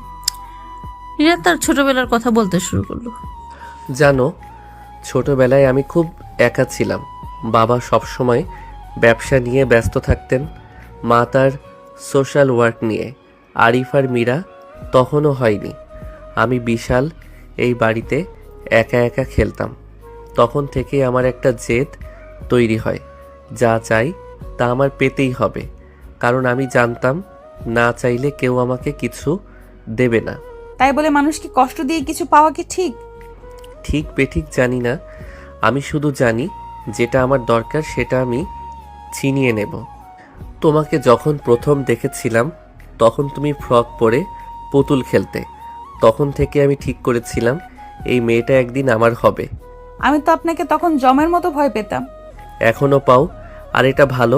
রিয়াদ তার ছোটবেলার কথা বলতে শুরু করলো। জানো, ছোটবেলায় আমি খুব একা ছিলাম। বাবা সবসময় ব্যবসা নিয়ে ব্যস্ত থাকতেন, মা তার সোশ্যাল ওয়ার্ক নিয়ে। আরিফ আর মীরা তখনও হয়নি। আমি বিশাল এই বাড়িতে একা একা খেলতাম। তখন থেকেই আমার একটা জেদ তৈরি হয়, যা চাই তা আমার পেতেই হবে। কারণ আমি জানতাম না চাইলে কেউ আমাকে কিছু দেবে না। তাই বলে মানুষকে কষ্ট দিয়ে কিছু পাওয়া কি ঠিক? ঠিক বেঠিক জানি না, আমি শুধু জানি যেটা আমার দরকার সেটা আমি ছিনিয়ে নেব। তোমাকে যখন প্রথম দেখেছিলাম তখন তুমি ফ্রক পরে পুতুল খেলতে। তখন থেকে আমি ঠিক করেছিলাম এই মেয়েটা একদিন আমার হবে। আমি তো আপনাকে তখন জমের মতো ভয় পেতাম। এখনো পাও, আর এটা ভালো।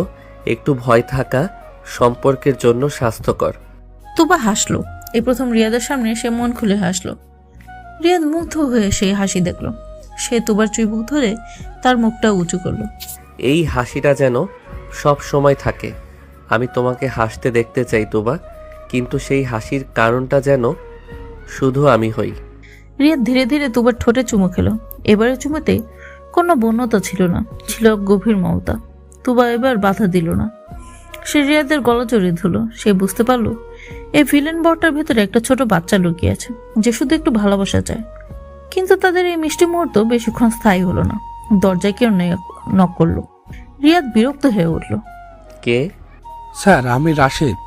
একটু ভয় থাকা সম্পর্কের জন্য স্বাস্থ্যকর। তুবা হাসলো। এই প্রথম রিয়াদের সামনে সে মন খুলে হাসলো। রিয়াদ মুগ্ধ হয়ে সেই হাসি দেখলো। সে তুবার চুইবুক ধরে তার মুখটা উঁচু করলো। এই হাসিটা যেন সব সময় থাকে। আমি তোমাকে হাসতে দেখতে চাই তুবা, কিন্তু সেই হাসির কারণটা যেন শুধু আমি হই। রিয়াদ ধীরে ধীরে তুবার ঠোঁটে চুমু খেলো। এবারে চুমুতে কোনো বন্যতা ছিল না, ছিল গভীর মমতা। তুবা এবার বাধা দিল না। সে রিয়াদের গলা জড়িয়ে ধরলো। সে বুঝতে পারলো এই ভিলেন বরটার ভেতরে একটা ছোট বাচ্চা লুকিয়ে আছে, যে শুধু একটু ভালোবাসা চায়। কিন্তু তাদের এই মিষ্টি মুহূর্ত বেশিক্ষণ স্থায়ী হলো না। দরজায় কেউ নক করলো। রিয়াদ বিরক্ত হয়ে উঠল। কে? স্যার, আমি রাশেদ।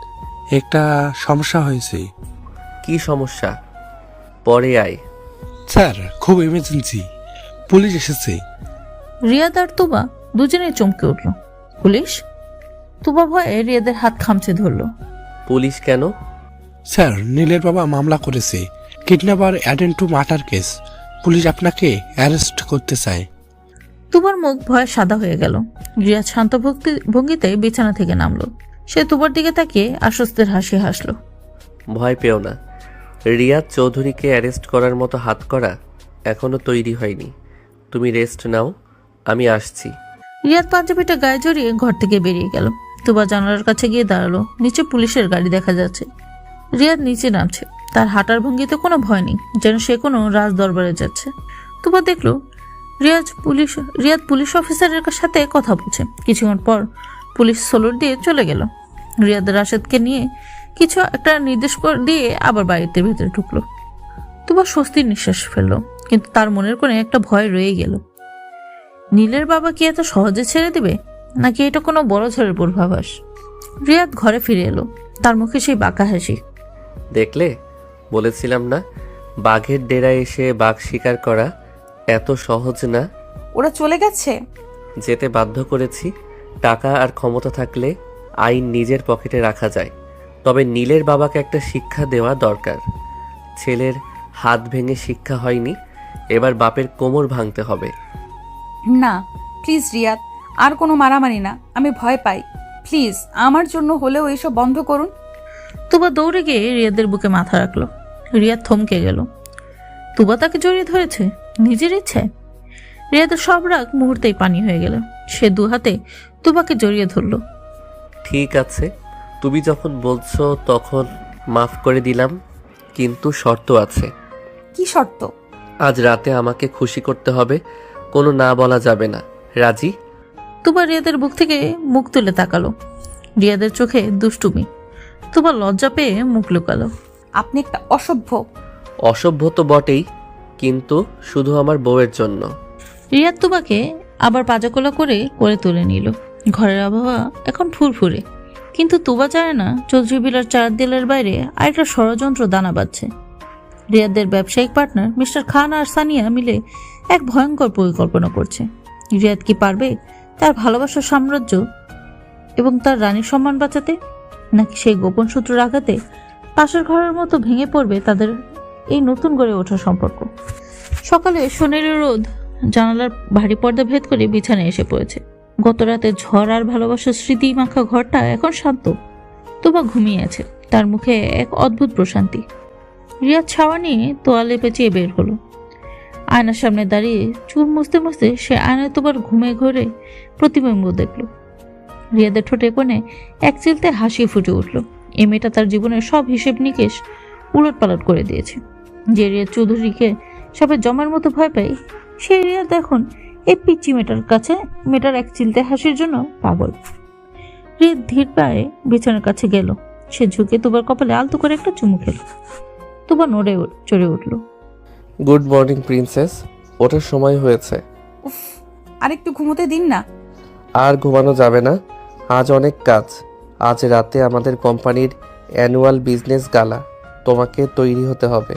একটা সমস্যা হয়েছে। কি সমস্যা? পরে আয়। স্যার, খুব ইমার্জেন্সি, পুলিশ এসেছে। রিয়াদ আর তুবা দুজনেই চমকে উঠল। পুলিশ? তুবা ভয়ে রিয়াদের হাত খামচে ধরলো। পুলিশ কেন? স্যার, নীলের বাবা মামলা করেছে, kidnapper attend to murder case. Police আপনাকে অ্যারেস্ট করতে চায়। তুবার মুখ ভয়ে সাদা হয়ে গেল। রিয়াদ শান্ত ভঙ্গিতে বিছানা থেকে নামলো। সে তুবার দিকে তাকিয়ে আশ্বস্তের হাসি হাসলো। ভয় পেও না, রিয়াদ চৌধুরীকে অ্যারেস্ট করার মতো হাত করা এখনো তৈরি হয়নি। তুমি রেস্ট নাও, আমি আসছি। রিয়াদ পাঞ্জাবিটা গায়ে জড়িয়ে ঘর থেকে বেরিয়ে গেল। তুবা জানালার কাছে গিয়ে দাঁড়ালো। নিচে পুলিশের গাড়ি দেখা যাচ্ছে। রিয়াদ নিচে নামছে। তার হাঁটার ভঙ্গিতে কোনো ভয় নেই, যেন সে কোনো রাজ দরবারে যাচ্ছে। তুবা দেখলো রিয়াদ পুলিশ অফিসারের সাথে কথা বলছে। কিছুক্ষণ পর পুলিশ সলুট দিয়ে চলে গেল। রিয়াদ রাশেদকে নিয়ে কিছু একটা নির্দেশ দিয়ে আবার বাড়িতে ভেতরে ঢুকলো। তুবা স্বস্তির নিঃশ্বাস ফেললো, কিন্তু তার মনের কোণে একটা ভয় রয়ে গেল। নীলের বাবা কি এত সহজে ছেড়ে দেবে, নাকি এটা কোনো বড় ঝড়ের পূর্বাভাস? রিয়াদ ঘরে ফিরে এলো, তার মুখে সেই বাঁকা হাসি। দেখলে, বলেছিলাম না বাঘের ডেরায় এসে বাঘ শিকার করা এত সহজ না। ওরা চলে গেছে? যেতে বাধ্য করেছি। টাকা আর ক্ষমতা থাকলে আইন নিজের পকেটে রাখা যায়। তবে নীলের বাবাকে একটা শিক্ষা দেওয়া দরকার। ছেলের হাত ভেঙে শিক্ষা হয়নি, এবার বাপের কোমর ভাঙতে হবে। না প্লিজ রিয়াদ, আর কোনো মারামারি না, আমি ভয় পাই। প্লিজ আমার জন্য হলেও এসব বন্ধ করুন। তুবা দৌড়ে গিয়ে রিয়াদের বুকে মাথা রাখলো। রিয়াদ থমকে গেল। তুবা তাকে জড়িয়ে ধরেছে নিজের ইচ্ছায়। রিয়াদের সব রাগ মুহূর্তেই পানি হয়ে গেল। সে দু হাতে তুবাকে জড়িয়ে ধরল। ঠিক আছে, তুমি যখন বলছো তখন মাফ করে দিলাম, কিন্তু শর্ত আছে। কি শর্ত? আজ রাতে আমাকে খুশি করতে হবে, কোনো না বলা যাবে না। রাজি? তুবা রিয়াদের বুক থেকে মুখ তুলে তাকালো। রিয়াদের চোখে দুষ্টুমি। তুবা লজ্জা পেয়ে মুখ লুকালো। আপনি একটা অসভ্য। অসভ্য তো বটেই, কিন্তু শুধু আমার বউয়ের জন্য। রিয়াদ তুবাকে আবার পাজাকোলা করে করে তুলে নিল। ঘরের আবহাওয়া এখন ফুরফুরে, কিন্তু তুবা জানে না চৌধুরী বিলার 4 দেয়ালের বাইরে আরেকটা ষড়যন্ত্র দানা বাঁধছে। রিয়াদের ব্যবসায়িক পার্টনার মিস্টার খান আর সানিয়া মিলে এক ভয়ঙ্কর পরিকল্পনা করছে। রিয়াদ কি পারবে তার ভালোবাসার সাম্রাজ্য এবং তার রানীর সম্মান বাঁচাতে, নাকি সেই গোপন সূত্র আঘাতে পাশের ঘরের মতো ভেঙে পড়বে তাদের এই নতুন গড়ে ওঠা সম্পর্ক? সকালে সোনেলি রোদ জানালার ভারী পর্দা ভেদ করে বিছানায় এসে পড়েছে। গত রাতে ঝড় আর ভালোবাসার স্মৃতি মাখা ঘরটা এখন শান্ত। তুবা ঘুমিয়ে আছে, তার মুখে এক অদ্ভুত প্রশান্তি। রিয়াদ ছাওয়া নিয়ে তোয়ালে পেঁচিয়ে বের হলো। আয়নার সামনে দাঁড়িয়ে চুল মুছতে মুছতে সে আয়নায় তোবার ঘুমে ঘরে প্রতিবিম্ব দেখল। রিয়াদের ঠোঁটে কোণে এক চিলতে হাসি ফুটে উঠল। এই মেয়েটা তার জীবনের সব হিসেব নিকেশ উলট পালট করে দিয়েছে। যে রিয়াদ চৌধুরীকে সবাই জমার মতো ভয় পায়, সেই রিয়াদ এখন এই পিচ্চি মেয়েটার এক চিলতে হাসির জন্য পাগল। রিয়াদ ধীর পায়ে বিছানার কাছে গেল। সে ঝুঁকে তুবার কপালে আলতো করে একটা চুমু খেল। তুবা নড়ে চড়ে উঠল। গুড মর্নিং প্রিন্সেস, ওঠার সময় হয়েছে। উফ, আরেকটু ঘুমোতে দিন না। আর ঘুমানো যাবে না, আজ অনেক কাজ। আজ রাতে আমাদের কোম্পানির অ্যানুয়াল বিজনেস গালা, তোমাকে তৈরি হতে হবে।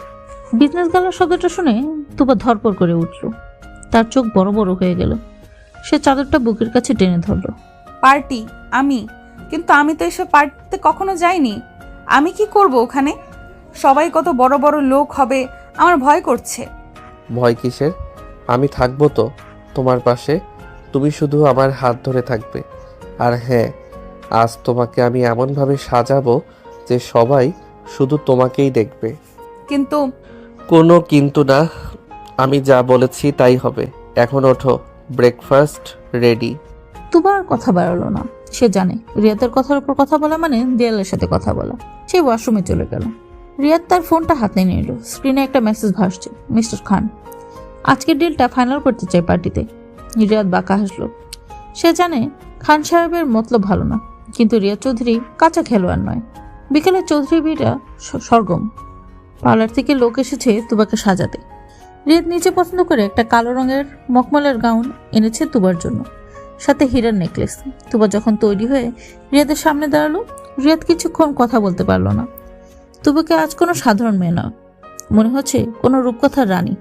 বিজনেস গালার শব্দটা শুনে তুবা ধরপড় করে উঠল। তার চোখ বড় বড় হয়ে গেল। সে চাদরটা বুকের কাছে টেনে ধরল। পার্টি? কিন্তু আমি তো এসব পার্টিতে কখনো যাইনি। আমি কি করব ওখানে? সবাই কত বড় বড় লোক হবে, আমার ভয় করছে। ভয় কিসের? আমি থাকবো তো তোমার পাশে, তুমি শুধু আমার হাত ধরে থাকবে। আর হ্যাঁ, আজ তোমাকে আমি এমনভাবে সাজাবো যে সবাই শুধু তোমাকেই দেখবে। কিন্তু কোনো কিন্তু না, আমি যা বলেছি তাই হবে। এখন ওঠো, ব্রেকফাস্ট রেডি। তুবা আর কথা বাড়ালো না। সে জানে রিয়াদের কথার উপর কথা বলা মানে দেয়ালের সাথে কথা বলা। সে ওয়াশরুমে চলে গেল। রিয়াদ তার ফোনটা হাতে নিয়ে এলো। স্ক্রিনে একটা মেসেজ ভাসছে, মিস্টার খান আজকের ডিলটা ফাইনাল করতে চাই পার্টিতে। রিয়াদ বাঁকা হাসলো। সে জানে খান সাহেবের মতলব ভালো না, কিন্তু রিয়াদ চৌধুরী কাঁচা খেলোয়াড় নয়। বিকেলে চৌধুরী বিটা সরগম পার্লার থেকে লোক এসেছে তুবাকে সাজাতে। রিয়াদ নিচে পছন্দ করে একটা কালো রঙের মখমলের গাউন এনেছে তুবার জন্য, সাথে হীরার নেকলেস। তুবা যখন তৈরি হয়ে রিয়াদের সামনে দাঁড়ালো, রিয়াদ কিছুক্ষণ কথা বলতে পারলো না। তুবাকে আজ কোনো সাধারণ মেয়ে না, মনে হচ্ছে কোনো রূপকথার রানী।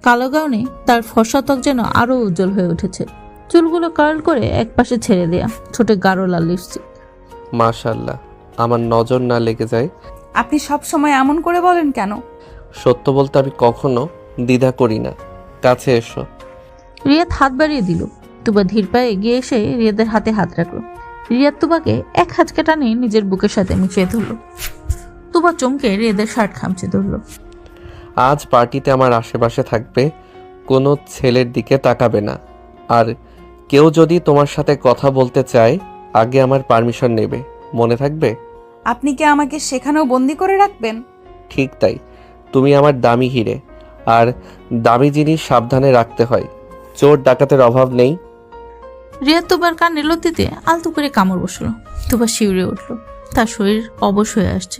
কালো গাউনে তার ফর্সা ত্বক যেন আরো উজ্জ্বল হয়ে উঠেছে। চুলগুলো কার্ল করে একপাশে ছেড়ে দেয়া, ছোটে গাঢ় লাল লিপস্টিক। মাশাআল্লাহ, আমার নজর না লেগে যায়। আপনি সব সময় এমন করে বলেন কেন? সত্য বলতে আমি কখনো দ্বিধা করি না। কাছে এসো। রিয়াদ হাত বাড়িয়ে দিল। তুবা ধীর পায়ে এগিয়ে এসে রিয়াদের হাতে হাত রাখলো। রিয়াদ তুবাকে এক হাঁচকে টানে নিজের বুকের সাথে মিশিয়ে ধরল। তুবা চমকে রিয়াদের শার্ট খামচে ধরল। আজ পার্টিতে আমার আশেপাশে থাকবে, কোনো ছেলের দিকে তাকাবে না। আর কেউ যদি তোমার সাথে কথা বলতে চায় আগে আমার পারমিশন নেবে, মনে থাকবে? আপনি কি আমাকে সেখানেও বন্দি করে রাখবেন? ঠিক তাই, তুমি আমার দামি হিরে, আর দামি জিনিস সাবধানে রাখতে হয়। চোর ডাকাতের অভাব নেই। রিয়াদ তুবার কান নিলতিতে আলতু করে কামড় বসলো। তুবা শিউরে উঠল। তার শরীর অবশ হয়ে আসছে।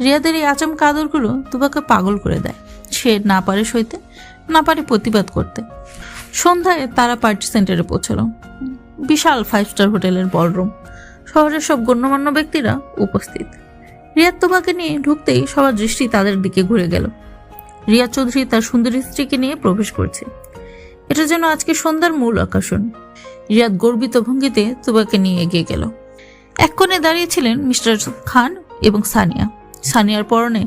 রিয়াদের এই আচমকা আদরগুলো তুবাকে পাগল করে দেয়। সে না পারে সইতে, না পারে প্রতিবাদ করতে। সন্ধ্যায় তারা পার্টি সেন্টারে পৌঁছালো। বিশাল 5 স্টার হোটেলের বলরুম, শহরের সব গণ্যমান্য ব্যক্তিরা উপস্থিত। রিয়াদ তুবাকে নিয়ে ঢুকতেই সবার দৃষ্টি তাদের দিকে ঘুরে গেল। রিয়াদ চৌধুরী তার সুন্দরী স্ত্রীকে নিয়ে প্রবেশ করছে। এটা যেন আজকে সন্ধ্যার মূল আকর্ষণ। রিয়াদ গর্বিত ভঙ্গিতে তুবাকে নিয়ে এগিয়ে গেল। এক কোণে দাঁড়িয়েছিলেন মিস্টার খান এবং সানিয়া। সানিয়ার পরনে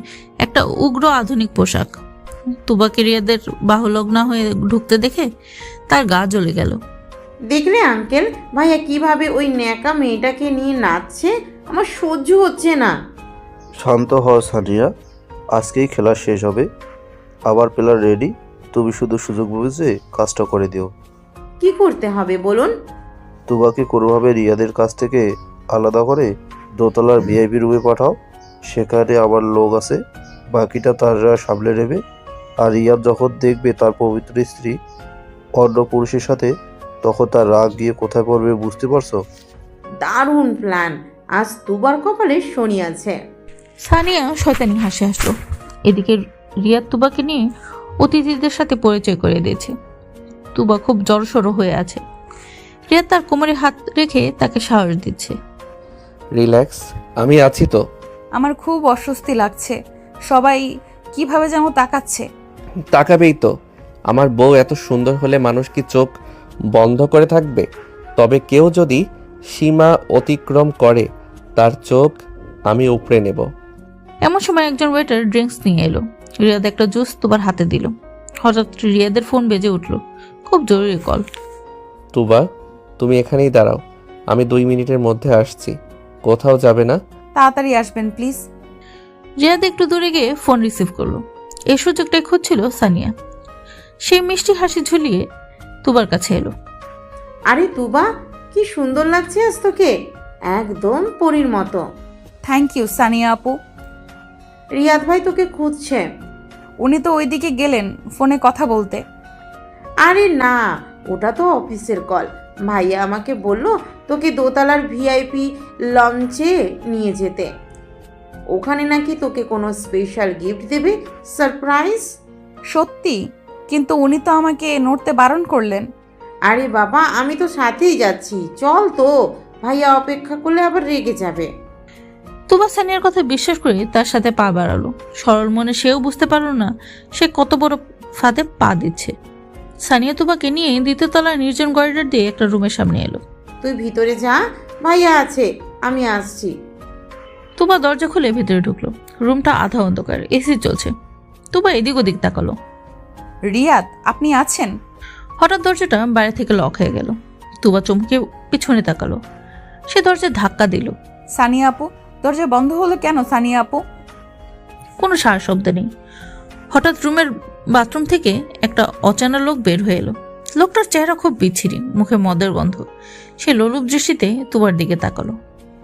একটা উগ্র আধুনিক পোশাক। তুবাকে রিয়াদের বাহুলগ্ন হয়ে ঢুকতে দেখে তার গা জ্বলে গেল। দেখলে আঙ্কেল, ভাইয়া কিভাবে ওই ন্যাকা মেয়েটাকে নিয়ে নাচছে, আমার সহ্য হচ্ছে না। শান্ত হও সানিয়া, আজকেই খেলা শেষ হবে, আবার প্লেয়ার রেডি। তুমি শুধু সুযোগ বুঝে কাজটা করে দিও। কি করতে হবে বলুন? তুবাকে কোনোভাবে রিয়াদের কাছ থেকে আলাদা করে দোতলার ভিআইপি রুমে পাঠাও। সেখানে আমার লোক আছে, বাকিটা তারা সামলে নেবে। আর রিয়াদ যখন দেখবে তার পবিত্র স্ত্রী অন্য পুরুষের সাথে, তখন তার রাগ গিয়ে কোথায় পড়বে বুঝতে পারছো? দারুণ প্ল্যান, আজ তুবার কপালে শনি আছে। সানিয়া শয়তানি হাসি হাসলো। এদিকে রিয়াদ তুবাকে নিয়ে অতিথিদের সাথে পরিচয় করে দিয়েছে। তুবা খুব জড়সড় হয়ে আছে। রিয়াদ তার কোমরে হাত রেখে তাকে সাহস দিচ্ছে। রিল্যাক্স, আমি আছি তো। আমার খুব অস্বস্তি লাগছে, সবাই কিভাবে যেন তাকাচ্ছে। তাকাবেই তো, আমার বউ এত সুন্দর হলে মানুষ কি চোখ বন্ধ করে থাকবে? তবে কেউ যদি সীমা অতিক্রম করে তার চোখ আমি উপড়ে নেব। এমন সময় একজন ওয়েটার ড্রিঙ্কস নিয়ে এলো। রিয়াদ একটা জুস তুবার হাতে দিল। হঠাৎ রিয়াদের ফোন বেজে উঠল। খুব জরুরি কল। তুবা, তুমি এখানেই দাঁড়াও, আমি 2 মিনিটের মধ্যে আসছি। কোথাও যাবে না? তাড়াতাড়ি আসবেন প্লিজ। রিয়াদ একটু দূরে গিয়ে ফোন রিসিভ করলো। এই সুযোগটাই খুঁজছিল সানিয়া। সে মিষ্টি হাসি ঝুলিয়ে তুবার কাছে এলো। আরে তুবা, কি সুন্দর লাগছে আজ তোকে, একদম পরীর মতো। থ্যাংক ইউ সানিয়া আপু। রিয়াদ ভাই তোকে খুঁজছে। উনি তো ওইদিকে গেলেন ফোনে কথা বলতে। আরে না, ওটা তো অফিসের কল। ভাইয়া আমাকে বলল তোকে দোতলার ভিআইপি লঞ্চে নিয়ে যেতে। ওখানে নাকি তোকে কোনো স্পেশাল গিফট দেবে, সারপ্রাইজ। সত্যি? কিন্তু উনি তো আমাকে নড়তে বারণ করলেন। আরে বাবা, আমি তো সাথেই যাচ্ছি, চল তো। ভাইয়া অপেক্ষা করলে আবার রেগে যাবে। তুবা সানিয়ার কথা বিশ্বাস করে তার সাথে পা বাড়ালো। সরল মনে সেও বুঝতে পারলো না সে কত বড় ফাঁদে পা দিচ্ছে। সানিয়া তুবাকে নিয়ে দ্বিতীয় তলার নির্জন করিডর দিয়ে একটা রুমের সামনে এলো। তুই ভিতরে যা, ভাইয়া আছে, আমি আসছি। তুবা দরজা খুলে ভেতরে ঢুকলো। রুমটা আধা অন্ধকার, এসি চলছে। তুবা এদিক ওদিক তাকালো। রিয়াদ, আপনি আছেন? হঠাৎ দরজাটা বাইরে থেকে লক হয়ে গেল। তুবা চমকে পিছনে তাকালো। সে দরজায় ধাক্কা দিল। সানিয়া আপু, দরজা বন্ধ হলো কেন সানিয়া আপু? কোনো সারা শব্দ নেই। হঠাৎ রুমের বাথরুম থেকে একটা অচেনা লোক বের হয়ে এলো। লোকটার চেহারা খুব বিচ্ছিরি, মুখে মদের গন্ধ। সে লোলুপ দৃষ্টিতে তুবার দিকে তাকালো।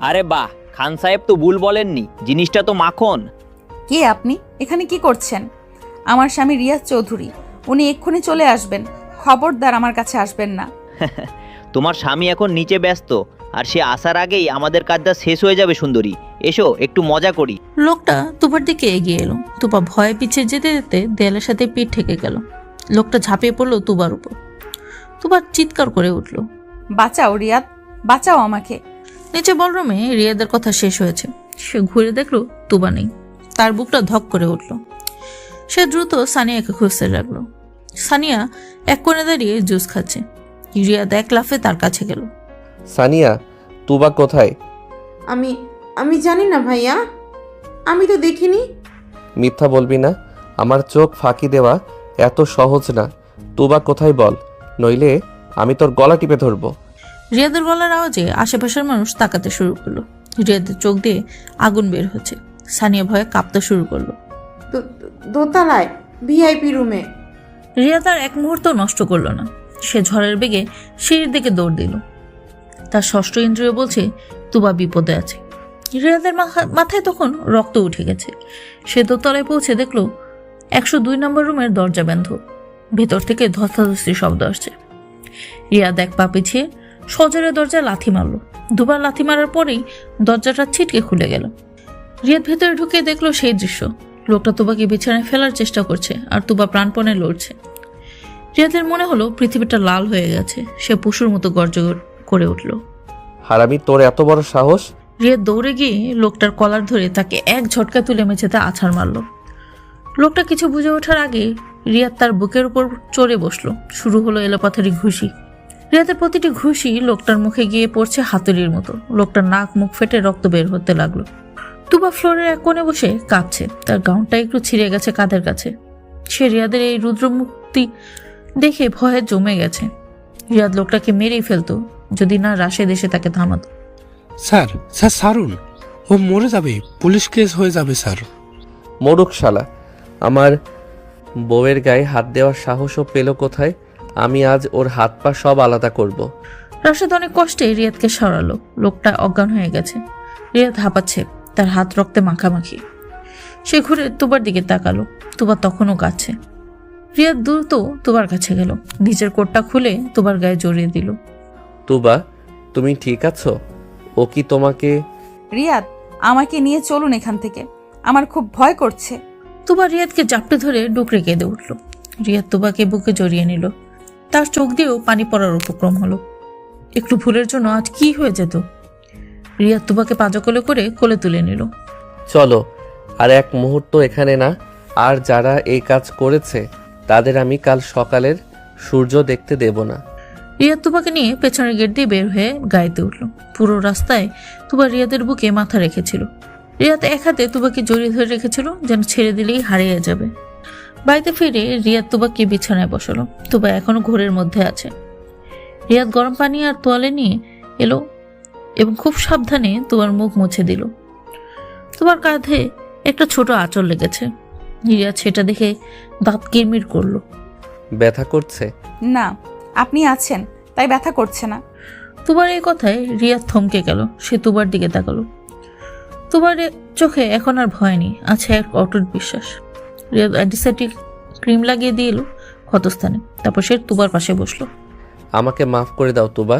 আরে বাহ, খান সাহেব তো ভুল বলেননি, জিনিসটা তো মাখন। কে আপনি? এখানে কি করছেন? আমার স্বামী রিয়াজ চৌধুরী, উনি এক্ষুনি চলে আসবেন। খবরদার আমার কাছে আসবেন না। তোমার স্বামী এখন নিচে ব্যস্ত, আর সে আসার আগেই আমাদের কাজটা শেষ হয়ে যাবে সুন্দরী। এসো একটু মজা করি। লোকটা তুবার দিকে এগিয়ে এলো। তুবা ভয়ে পিছিয়ে যেতে যেতে দেয়ালের সাথে পিঠ ঠেকে গেল। লোকটা ঝাঁপিয়ে পড়লো তুবার উপর। তুবা চিৎকার করে উঠল, বাঁচাও রিয়াদ, বাঁচাও আমাকে। নিচে বলরুমে রিয়াদের কথা শেষ হয়েছে। সে ঘুরে দেখলো তুবা নেই। তার বুকটা ধক করে উঠল। সে দ্রুত সানিয়াকে খুঁজতে লাগলো। সানিয়া এক কোণে দাঁড়িয়ে জুস খাচ্ছে। রিয়াদ এক লাফে তার কাছে গেল। সানিয়া, তুবা কোথায়? আমি জানি না ভাইয়া, আমি তো দেখিনি। মিথ্যা বলবি না, আমার চোখ ফাঁকি দেওয়া এত সহজ না। তুবা কোথায় বল, নইলে আমি তোর গলা টিপে ধরবো। রিয়াদের গলার আওয়াজে আশেপাশের মানুষ তাকাতে শুরু করলো। রিয়াদের চোখ দিয়ে আগুন বের হচ্ছে। সানিয়া ভয়ে কাঁপতে শুরু করলো। দোতলায় ভিআইপি রুমে। রিয়া তার এক মুহূর্ত নষ্ট করলো না। সে ঝড়ের বেগে সিঁড়ির দিকে দৌড় দিল। তার ষষ্ঠ ইন্দ্রিয় বলছে তুবা বিপদে আছে। রিয়াদের মাথায় তখন রক্ত উঠে গেছে। সে দোতলায় পৌঁছে দেখলো 102 নম্বর রুমের দরজা বন্ধ। ভেতর থেকে ধস্তাধস্তি শব্দ আসছে। রিয়াদ এক পা পিছিয়ে সজোরে দরজা লাথি মারল। দুবার লাথি মারার পরেই দরজাটা ছিটকে খুলে গেল। রিয়াদ ভেতরে ঢুকে দেখলো সেই দৃশ্য। লোকটা তুবাকে বিছানায় ফেলার চেষ্টা করছে, আর তুবা প্রাণপণে লড়ছে। রিয়াদের মনে হলো পৃথিবীটা লাল হয়ে গেছে। সে পশুর মতো গর্জ করে উঠল। হারামি, তোর এত বড় সাহস! রিয়াদ দৌড়ে গিয়ে লোকটার কলার ধরে তাকে এক ঝটকা তুলে মেঝেতে আছাড় মারল। লোকটা কিছু বুঝে ওঠার আগে রিয়াদ তার বুকের উপর চড়ে বসলো। শুরু হলো এলোপাথারি ঘুষি। রিয়াদের প্রতিটি ঘুষি লোকটার মুখে গিয়ে পড়ছে হাতুড়ির মতো। লোকটার নাক মুখ ফেটে রক্ত বের হতে লাগলো। তুবা ফ্লোরের এক কোণে বসে কাঁদছে। তার গাউনটা একটু ছিঁড়ে গেছে কাঁধের কাছে। সে রিয়াদের এই রুদ্রমুক্তি দেখে ভয়ে জমে গেছে। রিয়াদ লোকটাকে মেরেই ফেলতো যদি না রাশেদ এসে তাকে থামাতো। স্যার স্যার ছাড়ুন, ও মরে যাবে, পুলিশ কেস হয়ে যাবে স্যার। মরুক শালা! আমার বউয়ের গায়ে হাত দেওয়ার সাহসও পেল কোথায়? আমি আজ ওর হাত পা সব আলাদা করব। রাশেদ অনেক কষ্টে রিয়াদকে সরালো। লোকটা অজ্ঞান হয়ে গেছে। রিয়াদ হাঁপাচ্ছে, তার হাত রক্তে মাখামাখি। সে ঘুরে তুবার দিকে তাকালো। তুবা তখনও কাঁদছে। রিয়াদ দ্রুত তুবার কাছে গেল, নিজের কোটটা খুলে তুবার গায়ে জড়িয়ে দিল। তুবা, তুমি ঠিক আছো? ও কি তোমাকে... রিয়াদ, আমাকে নিয়ে চলুন এখান থেকে, আমার খুব ভয় করছে। তুবা রিয়াদকে জাপটে ধরে ডুকরে কেঁদে উঠল। রিয়াদ তুবাকে বুকে জড়িয়ে নিল। তার চোখ দিয়েও পানি পড়ার উপক্রম হলো। একটু ভুলের জন্য আজ কি হয়ে যেত। রিয়াদ তুবাকে পাজকলে করে কোলে তুলে নিল। চলো, আর এক মুহূর্ত এখানে না। আর যারা এই কাজ করেছে তাদের আমি কাল সকালের সূর্য দেখতে দেব না। রিয়াদ তুবাকে নিয়ে পেছনের গেট দিয়ে বের হয়ে গাইতে উঠল। পুরো রাস্তায় তুবা রিয়াদের বুকে মাথা রেখেছিল। রিয়াদ এক হাতে তুবাকে জড়িয়ে ধরে রেখেছিল, যেন ছেড়ে দিলেই হারিয়ে যাবে। বাড়িতে ফিরে রিয়াদ তুবাকে বিছানায় বসালো। তুবা এখনো ঘোরের মধ্যে আছে। রিয়াদ গরম পানি আর তোয়ালে নিয়ে এলো এবং খুব সাবধানে তুবার মুখ মুছে দিল। তুবার কাঁধে একটা ছোট আঁচড় লেগেছে। রিয়াদ সেটা দেখে দাঁত কিরমির করলো। ব্যথা করছে? না, আপনি আছেন তাই ব্যথা করছে না। তুবার এই কথায় রিয়াদ থমকে গেল। সে তুবার দিকে তাকালো। তুবারের চোখে এখন আর ভয় নেই, আছে এক অটুট বিশ্বাস। রিয়াদ অ্যান্টিসেপটিক ক্রিম লাগিয়ে দিয়ে এলো ক্ষতস্থানে। তারপর সে তুবার পাশে বসলো। আমাকে মাফ করে দাও তুবা।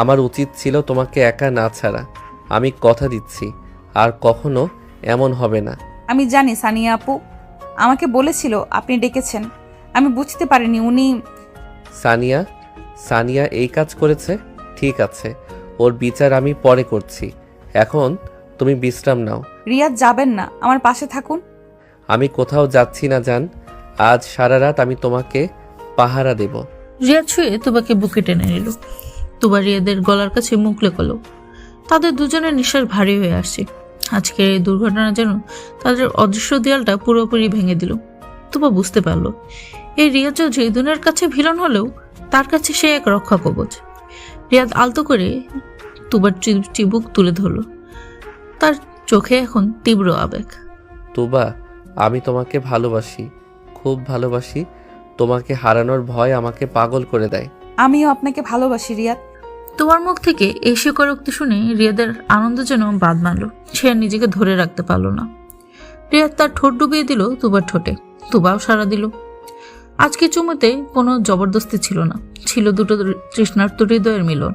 আমার উচিত ছিল তোমাকে একা না ছাড়া। আমি কথা দিচ্ছি আর কখনো এমন হবে না। আমি জানি সানিয়া আপু আমাকে বলেছিল আপনি ডেকেছেন। আমি বুঝতে পারিনি উনি... সানিয়া এই কাজ করেছে? ঠিক আছে, ওর বিচার আমি পরে করছি। এখন তুমি বিশ্রাম নাও। রিয়াদ, যাবেন না, আমার পাশে থাকুন। আমি কোথাও যাচ্ছি না জান। আজ সারা রাত আমি তোমাকে পাহারা দেব। রিয়াদ ছুঁয়ে তুবাকে বুকে টেনে নিল। তুবা রিয়াদের গলার কাছে মুখ লেকলো। তাদের দুজনের নিঃশ্বাস ভারী হয়ে আসছে। আজকের এই দুর্ঘটনা যেন তাদের অদৃশ্য দেয়ালটা পুরোপুরি ভেঙে দিল। তুবা বুঝতে পারলো এই রিয়াদ চৌধুরী দুনিয়ার কাছে ভিলন হলেও তার কাছে সে এক রক্ষা কবচ। রিয়াদ আলতো করে তুবার চিবুক তুলে ধরল। তার চোখে এখন তীব্র আবেগ। তুবা, আমি তোমাকে ভালোবাসি, খুব ভালোবাসি। তোমাকে হারানোর ভয় আমাকে পাগল করে দেয়। আমিও আপনাকে ভালোবাসি রিয়াদ। তোমার মুখ থেকে এই স্বীকারোক্তি শুনে রিয়াদের আনন্দ যেন বাদ মারল। সে আর নিজেকে ধরে রাখতে পারল না। রিয়াদ তার ঠোঁট ডুবিয়ে দিল তুবার ঠোঁটে। তুবাও সাড়া দিল। আজকে চুমুতে কোনো জবরদস্তি ছিল না, ছিল দুটো তৃষ্ণার্ত হৃদয়ের মিলন।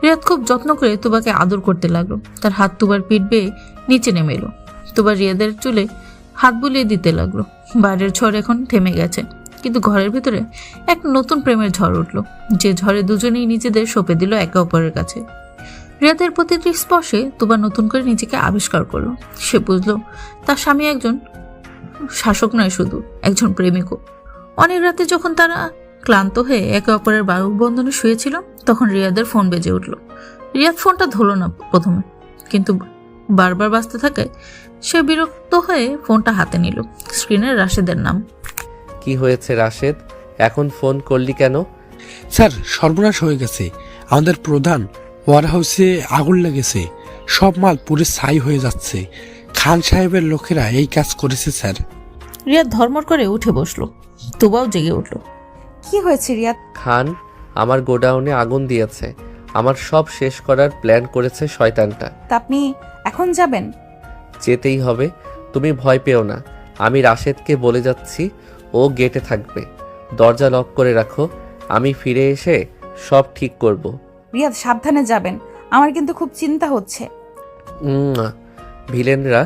রিয়াদ খুব যত্ন করে তুবাকে আদর করতে লাগলো। তার হাত তুবার পিঠ বেয়ে নিচে নেমে এলো। তুবা রিয়াদের চুলে হাত বুলিয়ে দিতে লাগলো। বাইরের ঝড় এখন থেমে গেছে, কিন্তু ঘরের ভিতরে এক নতুন প্রেমের ঝড় উঠল, যে ঝড়ে দুজনেই নিজেদের সঁপে দিল একে অপরের কাছে। রিয়াদের প্রতিটি স্পর্শে তুবা নতুন করে নিজেকে আবিষ্কার করলো। সে বুঝলো তার স্বামী একজন শাসক নয়, শুধু একজন প্রেমিকও। অনেক রাতে যখন তারা ক্লান্ত হয়ে একে অপরের বাহুবন্ধনে শুয়েছিল, তখন রিয়াদের ফোন বেজে উঠল। রিয়াদ ফোনটা ধরল না প্রথমে, কিন্তু বারবার বাজতে থাকায় সে বিরক্ত হয়ে ফোনটা হাতে নিল। স্ক্রিনে রাশেদের নাম। কি হয়েছে রাশেদ, এখন ফোন করলি কেন? স্যার, সর্বনাশ হয়ে গেছে। আমাদের প্রধান ওয়ার হাউসে আগুন লেগেছে। সব মাল পুরো ছাই হয়ে যাচ্ছে। খান সাহেবের লোকেরা এই কাজ করেছে স্যার। রিয়াদ ধর্মর করে উঠে বসলো। তুবাও জেগে উঠল। কি হয়েছে রিয়াদ? খান আমার গোডাউনে আগুন দিয়েছে। আমার সব শেষ করার প্ল্যান করেছে শয়তানটা। তা আপনি এখন যাবেন? যেতেই হবে, তুমি ভয় পেও না। আমি রাশেদকে বলে যাচ্ছি, ও গেটে থাকবে। দরজা লক করে রাখো, আমি ফিরে এসে সব ঠিক করব। রিয়াদ, সাবধানে যাবেন, আমার কিন্তু খুব চিন্তা হচ্ছে। ভিলেনরা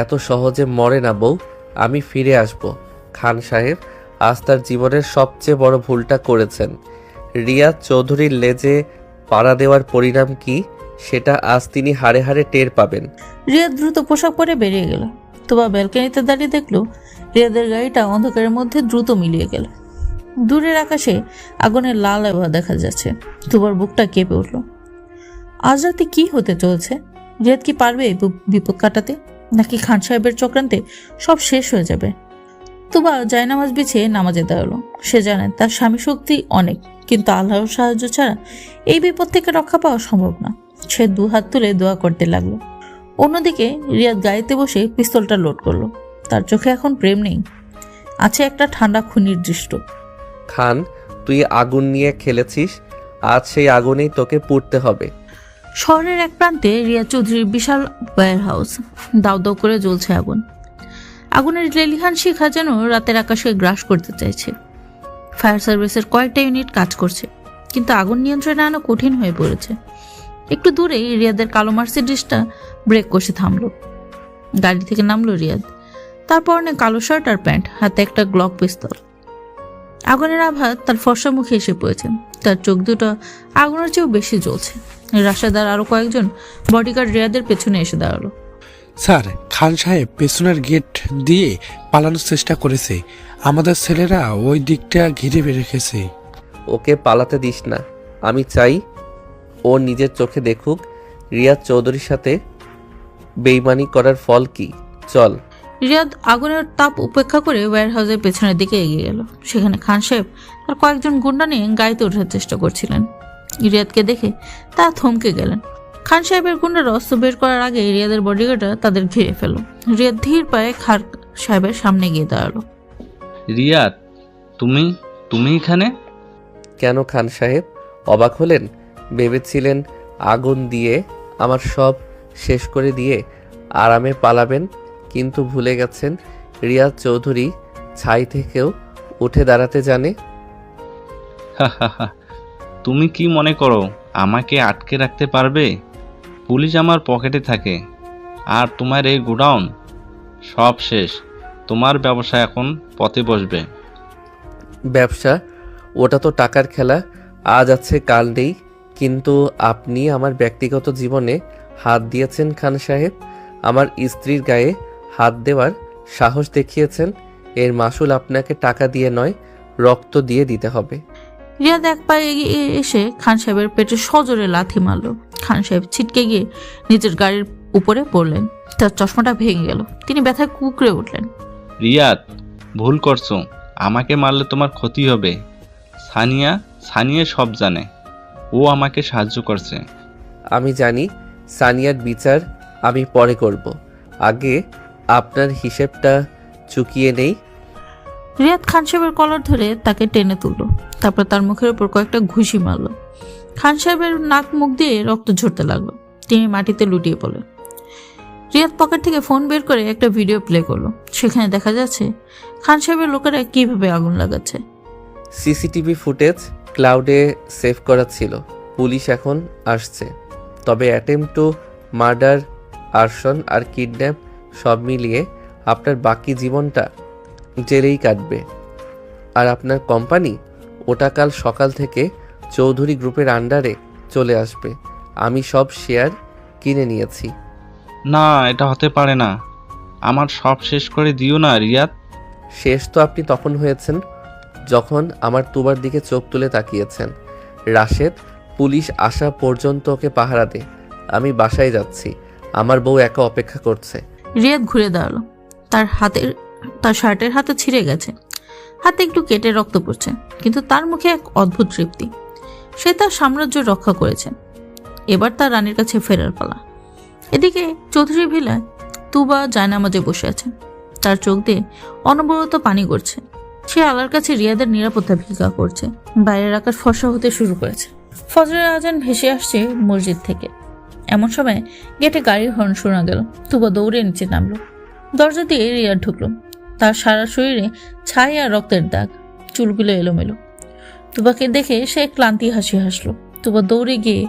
এত সহজে মরে না বউ। আমি ফিরে আসব। খান সাহেব, আজ তার জীবনের সবচেয়ে বড় ভুলটা করেছেন। রিয়াদ চৌধুরীর লেজে পাড়া দেওয়ার পরিণাম কি সেটা আজ তিনি হাড়ে হাড়ে টের পাবেন। রিয়াদ দ্রুত পোশাক পরে বেরিয়ে গেল। তুবা ব্যালকনিতে দাঁড়িয়ে দেখলো রিয়াদের গাড়িটা অন্ধকারের মধ্যে দ্রুত মিলিয়ে গেল। দূরের আকাশে আগুনের লাল আভা দেখা যাচ্ছে। তুবার বুকটা কেঁপে উঠল। আজ রাতে কি হতে চলছে? রিয়াদ কি পারবে এই বিপদ কাটাতে, নাকি খান সাহেবের চক্রান্তে সব শেষ হয়ে যাবে? তুবা জায়নামাজ বিছিয়ে নামাজে দাঁড়ালো। সে জানে তার স্বামী শক্তি অনেক, কিন্তু আল্লাহর সাহায্য ছাড়া এই বিপদ থেকে রক্ষা পাওয়া সম্ভব না। সে দু হাত তুলে দোয়া করতে লাগলো। অন্যদিকে রিয়াদ গাড়িতে বসে পিস্তলটা লোড করলো। তার চোখে এখন প্রেম নেই, আছে একটা ঠান্ডা খুনির দৃষ্টি। খান, তুই আগুন নিয়ে খেলেছিস, আজ সেই আগুনেই তোকে পুড়তে হবে। শহরের এক প্রান্তে রিয়া চৌধুরীর বিশাল ওয়্যার হাউস, দাউ দাউ করে জ্বলছে আগুন। আগুনের লেলিহান শিখা যেন রাতের আকাশে গ্রাস করতে চাইছে। ফায়ার সার্ভিসের কয়েকটা ইউনিট কাজ করছে, কিন্তু আগুন নিয়ন্ত্রণে আনা কঠিন হয়ে পড়েছে। একটু দূরেই রিয়াদের কালো মার্সিডিসটা ব্রেক কষে থামলো। গাড়ি থেকে নামলো রিয়াদ। তার পরনে কালো শার্ট আর প্যান্ট, হাতে একটা গ্লক পিস্তল। আগুনের আঘাত তার ফর্সা মুখে এসে পড়েছে। তার চোখ দুটো আগুনের চেয়েও বেশি জ্বলছে। রাশেদার আরো কয়েকজন বডিগার্ড রিয়াদের পেছনে এসে দাঁড়ালো। স্যার, খান সাহেব পেছনের গেট দিয়ে পালানোর চেষ্টা করেছে। আমাদের ছেলেরা ওই দিকটা ঘিরে রেখেছে। ওকে পালাতে দিস না। আমি চাই ও নিজের চোখে দেখুক রিয়াদ চৌধুরীর সাথে বেইমানি করার ফল কি। চল। রিয়াদ আগুনের তাপ উপেক্ষা করে ওয়্যার হাউসের পেছনের দিকে এগিয়ে গেল। সেখানে খান সাহেব আর কয়েকজন গুন্ডা নিয়ে গাড়িতে ওঠার চেষ্টা করছিলেন। রিয়াদকে দেখে তারা থমকে গেলেন। খান সাহেবের গুন্ডারা অস্ত্র বের করার আগে রিয়াদের বডিগার্ডরা তাদের ঘিরে ফেল। রিয়াদ ধীর পায়ে খান সাহেবের সামনে গিয়ে দাঁড়ালো। রিয়াদ, তুমি তুমি এখানে কেন খান সাহেব? অবাক হলেন? ভেবেছিলেন আগুন দিয়ে আমার সব শেষ করে দিয়ে আরামে পালাবেন, কিন্তু ভুলে গেছেন রিয়াদ চৌধুরী ছাই থেকেও উঠে দাঁড়াতে জানে। তুমি কি মনে করো আমাকে আটকে রাখতে পারবে? পুলিশ আমার পকেটে থাকে, আর তোমার এই গোডাউন সব শেষ। তোমার ব্যবসা এখন পথে বসবে। ব্যবসা? ওটা তো টাকার খেলা, আজ আছে কাল নেই। কিন্তু আপনি আমার ব্যক্তিগত জীবনে হাত দিয়েছেন খান সাহেব, আমার স্ত্রীর গায়ে হাত দেওয়ার সাহস দেখিয়েছেন। এর মাসুল আপনাকে টাকা দিয়ে নয়, রক্ত দিয়ে দিতে হবে। রিয়াদ এক পায়ে এগিয়ে এসে খান সাহেবের পেটে সজোরে লাথি মারল। খান সাহেব ছিটকে গিয়ে নিজের গাড়ির উপরে পড়লেন। তার চশমাটা ভেঙে গেল। তিনি ব্যথায় কুকড়ে উঠলেন। রিয়াদ, ভুল করছো। আমাকে মারলে তোমার ক্ষতি হবে। সানিয়া সব জানে। ও আমাকে সাহায্য করছে। আমি জানি। সানিয়ার বিচার আমি পরে করব, আগে আপনার হিসেবটা চুকিয়ে নেই। রিয়াদ খান সাহেবের কলার ধরে তাকে টেনে তুলল। তারপর তার মুখের উপর কয়েকটা ঘুষি মারল। খান সাহেবের নাক মুখ দিয়ে রক্ত ঝরতে লাগলো। তিনি মাটিতে লুটিয়ে পড়লেন। রিয়াদ পকেট থেকে ফোন বের করে একটা ভিডিও প্লে করলো। সেখানে দেখা যাচ্ছে খান সাহেবের লোকেরা কিভাবে আগুন লাগাচ্ছে। সিসিটিভি ফুটেজ ক্লাউডে সেভ করা ছিল। পুলিশ এখন আসছে। তবে অ্যাটেম্প টু মার্ডার, আর্সন আর কিডন্যাপ সব মিলিয়ে আপনার বাকি জীবনটা জেলেই কাটবে। আর আপনার কোম্পানি, ওটা কাল সকাল থেকে চৌধুরী গ্রুপের আন্ডারে চলে আসবে। আমি সব শেয়ার কিনে নিয়েছি। না, এটা হতে পারে না। আমার সব শেষ করে দিও না রিয়াদ। শেষ তো আপনি তখন হয়েছেন যখন আমার তুবার দিকে চোখ তুলে তাকিয়েছেন। রাশেদ, পুলিশ আসা পর্যন্ত ওকে পাহারা দে। আমি বাসায় যাচ্ছি, আমার বউ একা অপেক্ষা করছে। রিয়াদ ঘুরে দাঁড়ালো। তার শার্টের হাতে ছিঁড়ে গেছে, হাতে একটু কেটে রক্ত পড়ছে, কিন্তু তার মুখে এক অদ্ভুত তৃপ্তি। সে তার সাম্রাজ্য রক্ষা করেছে। এবার তার রানীর কাছে ফেরার পালা। এদিকে চৌধুরী ভিলায় তুবা জায়নামাজে বসে আছে। তার চোখ দিয়ে অনবরত পানি গড়ছে। সে আল্লাহর কাছে রিয়াদের নিরাপত্তা ভিক্ষা করছে। বাইরের আকাশ ফর্সা হতে শুরু করেছে। ফজরের আজান ভেসে আসছে মসজিদ থেকে। এমন সময় গেটে গাড়ির হর্ন শোনা গেল। তুবা দৌড়ে নিচে নামলো। দরজা দিয়ে রিয়াদ ঢুকলো। তার সারা শরীরে ছাই আর রক্তের দাগ, চুলগুলো এলোমেলো। তুবাকে দেখে সে ক্লান্তি হাসি হাসলো। তুবা দৌড়ে গিয়ে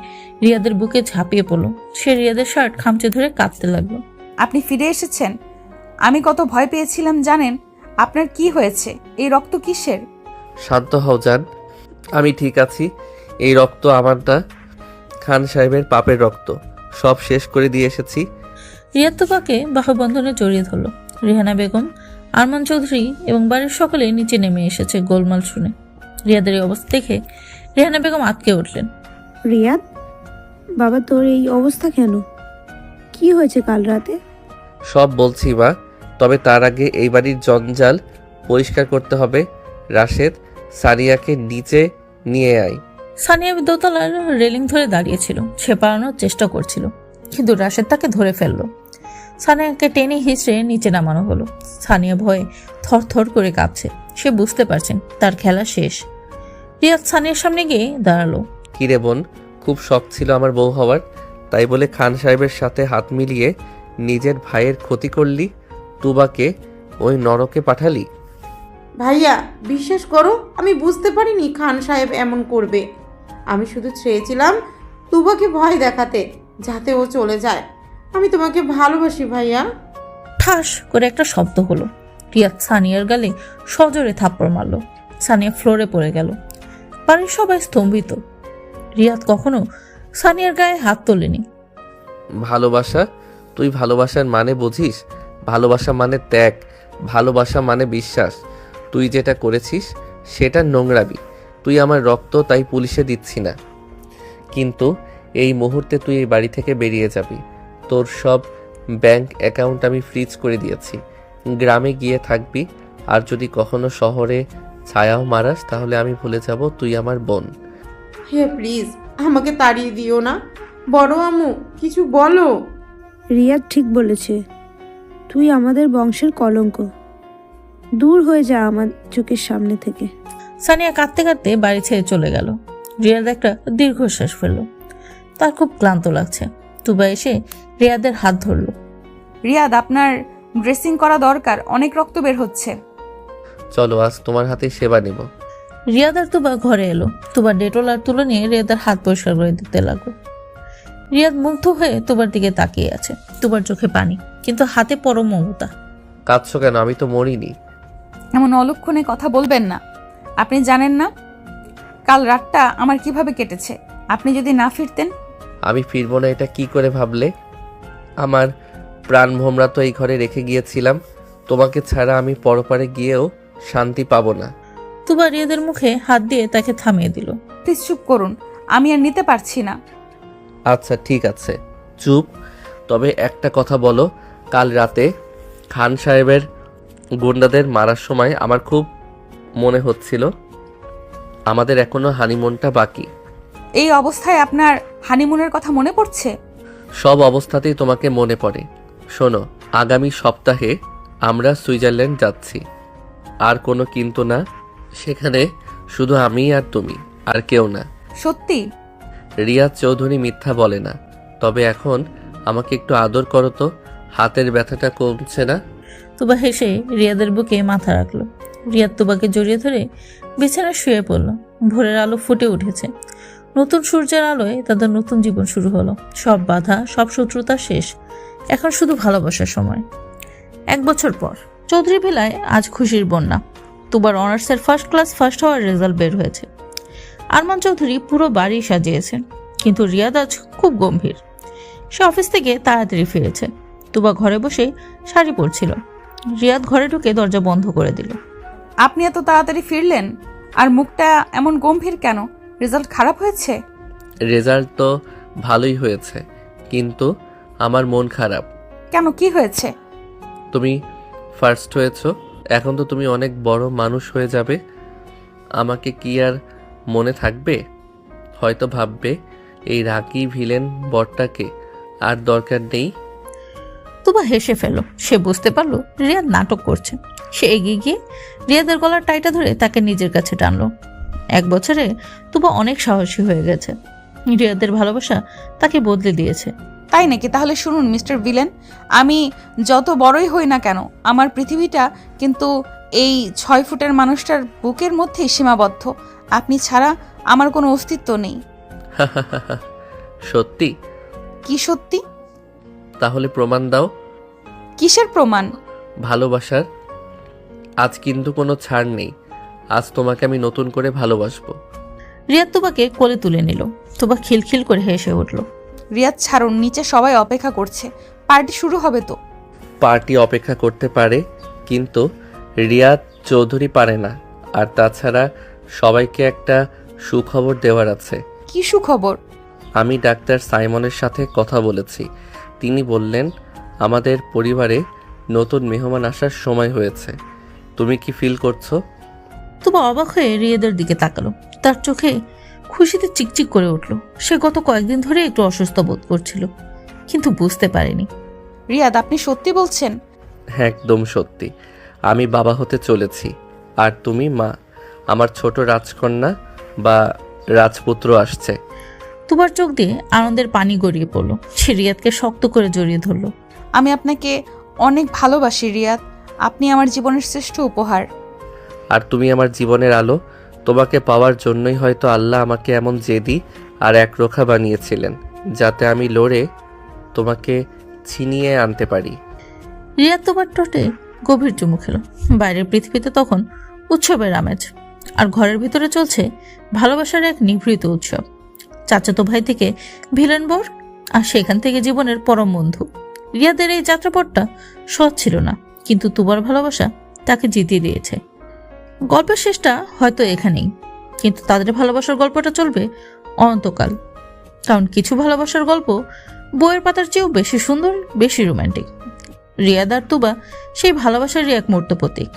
রিয়াদের বুকে ঝাঁপিয়ে পড়লো। সে রিয়াদের শার্ট খামচে ধরে কাঁদতে লাগলো। আপনি ফিরে এসেছেন। আমি কত ভয় পেয়েছিলাম জানেন? আপনার কি হয়েছে? এই রক্ত কিসের? শান্ত হও জান, আমি ঠিক আছি। এই রক্ত আমার না, খান সাহেবের পাপের রক্ত। সব শেষ করে দিয়ে এসেছি। রিয়াদ তুবাকে বাহুবন্ধনে জড়িয়ে ধরল। রেহানা বেগম, আরমান চৌধুরী এবং বাড়ির সকলে নিচে নেমে এসেছে গোলমাল শুনে। রিয়াদের এই অবস্থা দেখে রেহানা বেগম আটকে উঠলেন। রিয়াদ, বাবা তোর এই অবস্থা কেন? কি হয়েছে কাল রাতে? সব বলছি মা, তবে তার আগে এই বাড়ির জঞ্জাল পরিষ্কার করতে হবে। রাশেদ, সানিয়াকে নিচে নিয়ে আয়। সানিয়া দোতলার রেলিং ধরে দাঁড়িয়েছিল। সে পালানোর চেষ্টা করছিল, কিন্তু রাশেদ তাকে ধরে ফেলল। সানিয়াকে টেনে হিঁচড়ে নিচে নামানো হলো। সানিয়া ভয়ে থরথর করে কাঁপছে। সে বুঝতে পারছেন তার খেলা শেষ। রিয়াদ সানিয়ার সামনে গিয়ে দাঁড়ালো। কিরে বোন, খুব শখ ছিল আমার বউ হওয়ার, তাই বলে খান সাহেবের সাথে হাত মিলিয়ে নিজের ভাইয়ের ক্ষতি করলি, তুবাকে ওই নরকে পাঠালি। ভাইয়া বিশ্বাস করো, আমি বুঝতে পারিনি খান সাহেব এমন করবে। আমি শুধু চেয়েছিলাম তুবাকে ভয় দেখাতে, যাতে ও চলে যায়। আমি তোমাকে ভালোবাসি ভাইয়া। ঠাস করে একটা শব্দ হলো। রিয়াদ সানিয়ার গালে সজোরে থাপ্পড় মারল। সানিয়া ফ্লোরে পড়ে গেল। বাড়ির সবাই স্তম্ভিত। রিয়াদ কখনো সানিয়ার গায়ে হাত তোলেনি। ভালোবাসা? তুই ভালোবাসার মানে বুঝিস? ভালোবাসা মানে ত্যাগ, ভালোবাসা মানে বিশ্বাস। তুই যেটা করেছিস সেটা নোংরামি। তুই আমার রক্ত, তাই পুলিশে দিচ্ছি না, কিন্তু এই মুহূর্তে তুই এই বাড়ি থেকে বেরিয়ে যাবি। তোর সব ব্যাংক অ্যাকাউন্ট আমি ফ্রিজ করে দিয়েছি। গ্রামে গিয়ে থাকবি, আর যদি কখনো শহরে ছায়াও মারাস তাহলে আমি ভুলে যাব তুই আমার বোন। হে প্লিজ, আমাকে তাড়িয়ে দিও না। বড় আম্মু, কিছু বলো। রিয়াদ ঠিক বলেছে, তুই আমাদের বংশের কলঙ্ক। দূর হয়ে যা আমার চোখের সামনে থেকে। সানিয়া কাঁদতে কাঁদতে বাড়ি ছেড়ে চলে গেল। রিয়াদ একটা দীর্ঘশ্বাস ফেলল। তার খুব ক্লান্ত লাগছে। তুবা এসে রিয়াদের হাত ধরল। রিয়াদ, আপনার ড্রেসিং করা দরকার, অনেক রক্ত বের হচ্ছে। চলো, আজ তোমার হাতে সেবা নেব। রিয়াদ আর তুবা ঘরে এলো। তুবা ডেটল আর তুলো নিয়ে রিয়াদের হাত পরিষ্কার করে দিতে লাগলো। রিয়াদ মুগ্ধ হয়ে তুবার দিকে তাকিয়ে আছে। তুবার চোখে পানি, কিন্তু হাতে পরম মমতা। কাঁদছো কেন? আমি তো মরিনি। এমন অলক্ষণে কথা বলবেন না। আপনি জানেন না কাল রাতটা আমার কিভাবে কেটেছে। আপনি যদি না ফিরতেন। আমি ফিরবো না এটা কি করে ভাবলে? আমার প্রাণ ভোমরা তো এই ঘরে রেখে গিয়েছিলাম। তোমাকে ছাড়া আমি পরপারে গিয়েও শান্তি পাবো না। তুবা রিয়াদের মুখে হাত দিয়ে তাকে থামিয়ে দিল। প্লিজ চুপ করুন, আমি আর নিতে পারছি না। আচ্ছা ঠিক আছে, চুপ। তবে একটা কথা বলো, কাল রাতে খান সাহেবের গুন্ডাদের মারার সময় আমার খুব মনে হচ্ছিল আমাদের এখনো হানিমুনটা বাকি। এই অবস্থায় আপনার হানিমুনের কথা মনে পড়ছে? সব অবস্থাতেই তোমাকে মনে পড়ে। শোনো, আগামী সপ্তাহে আমরা সুইজারল্যান্ড যাচ্ছি। আর কোনো কিন্তু না, সেখানে শুধু আমি আর তুমি, আর কেউ না। সত্যি? রিয়াদ চৌধুরী মিথ্যা বলে না। তবে এখন আমাকে একটু আদর করো তো, হাতের ব্যথাটা কমছে না। তুবা হেসে রিয়াদের বুকে মাথা রাখলো। রিয়াদ তুবাকে জড়িয়ে ধরে বিছানায় শুয়ে পড়ল। ভোরের আলো ফুটে উঠেছে। নতুন সূর্যের আলোয় তাদের নতুন জীবন শুরু হলো। সব বাধা, সব শত্রুতা শেষ। এখন শুধু ভালোবাসার সময়। 1 বছর পর চৌধুরী ভিলায় আজ খুশির বন্যা। তুবার অনার্সের ফার্স্ট ক্লাস ফার্স্ট হওয়ার রেজাল্ট বের হয়েছে। আরমান চৌধুরী পুরো বাড়ি সাজিয়েছেন, কিন্তু রিয়াদ আজ খুব গম্ভীর। সে অফিস থেকে তাড়াতাড়ি ফিরেছে। তুবা ঘরে বসে শাড়ি পরছিল। রিয়াদ ঘরে ঢুকে দরজা বন্ধ করে দিল। আপনি এত তাড়াতাড়ি ফিরলেন, আর মুখটা এমন গম্ভীর কেন? রেজাল্ট খারাপ হয়েছে? রেজাল্ট তো ভালোই হয়েছে, কিন্তু আমার মন খারাপ। কেন, কি হয়েছে? তুমি ফার্স্ট হয়েছো, এখন তো তুমি অনেক বড় মানুষ হয়ে যাবে। আমাকে কি আর মনে থাকবে? হয়তো ভাববে এই রাগী ভিলেন বরটাকে আর দরকার নেই। তুবা হেসে ফেল। সে বুঝতে পারলো রিয়াদ নাটক করছে। সে এগিয়ে গিয়ে রিয়াদের গলার টাইটা ধরে তাকে নিজের কাছে টানলো। 1 বছরে তুবা অনেক সাহসী হয়ে গেছে। রিয়াদের ভালোবাসা তাকে বদলে দিয়েছে। তাই নাকি? তাহলে শুনুন মিস্টার ভিলেন, আমি যত বড়ই হই না কেন, আমার পৃথিবীটা কিন্তু এই 6 ফুটের মানুষটার বুকের মধ্যেই সীমাবদ্ধ। আপনি ছাড়া আমার কোনো অস্তিত্ব নেই। সত্যি? কি সত্যি? তাহলে প্রমাণ দাও। কিসের প্রমাণ? ভালোবাসার। আজ কিন্তু কোনো ছাড় নেই। আজ তোমাকে আমি নতুন করে ভালোবাসবো। রিয়াদ তুবাকে কোলে তুলে নিল। তুবা খিলখিল করে হেসে উঠল। রিয়াদ ছাড়ুন, নিচে সবাই অপেক্ষা করছে, পার্টি শুরু হবে তো। পার্টি অপেক্ষা করতে পারে, কিন্তু রিয়াদ চৌধুরী পারে না। আর তাছাড়া সবাইকে একটা সুখবর দেওয়ার আছে। কি সুখবর? আমি ডাক্তার সাইমনের সাথে কথা বলেছি। তিনি বললেন আমাদের পরিবারে নতুন মেহমান আসার সময় হয়েছে। তুমি কি ফিল করছো? তুবা অবাক হয়ে রিয়াদের দিকে তাকালো। তার চোখে খুশিতে চিকচিক করে উঠল। সে গত কয়েকদিন ধরে একটু অসুস্থ বোধ করছিল, কিন্তু বুঝতে পারেনি। রিয়াদ, আপনি সত্যি বলছেন? হ্যাঁ, একদম সত্যি। আমি বাবা হতে চলেছি, আর তুমি মা। আমার ছোট রাজকন্যা বা রাজপুত্র আসছে। তুবার চোখ দিয়ে আনন্দের পানি গড়িয়ে পড়ল। সে রিয়াদকে শক্ত করে জড়িয়ে ধরল। আমি আপনাকে অনেক ভালোবাসি রিয়াদ, আপনি আমার জীবনের শ্রেষ্ঠ উপহার। আর তুমি আমার জীবনের আলো। তোমাকে পাওয়ার জন্যই হয়তো আল্লাহ আমাকে এমন জেদি আর একরোখা বানিয়েছিলেন, যাতে আমি লড়ে তোমাকে ছিনিয়ে আনতে পারি। রিয়াদ তুবার ঠোঁটে গভীর চুমু খেল। বাইরের পৃথিবীতে তখন উৎসবের আমেজ, আর ঘরের ভিতরে চলছে ভালোবাসার এক নিভৃত উৎসব। চাচাতো ভাই থেকে ভিলেন বর, আর সেখান থেকে জীবনের পরম বন্ধু। রিয়াদের এই যাত্রাপথটা সহজ ছিল না, কিন্তু তুবার ভালোবাসা তাকে জিতিয়ে দিয়েছে। গল্পের শেষটা হয়তো এখানেই, কিন্তু তাদের ভালোবাসার গল্পটা চলবে অনন্তকাল। কারণ কিছু ভালোবাসার গল্প বইয়ের পাতার চেয়েও বেশি সুন্দর, বেশি রোমান্টিক। রিয়াদ আর তুবা সেই ভালোবাসারই এক মূর্ত প্রতীক।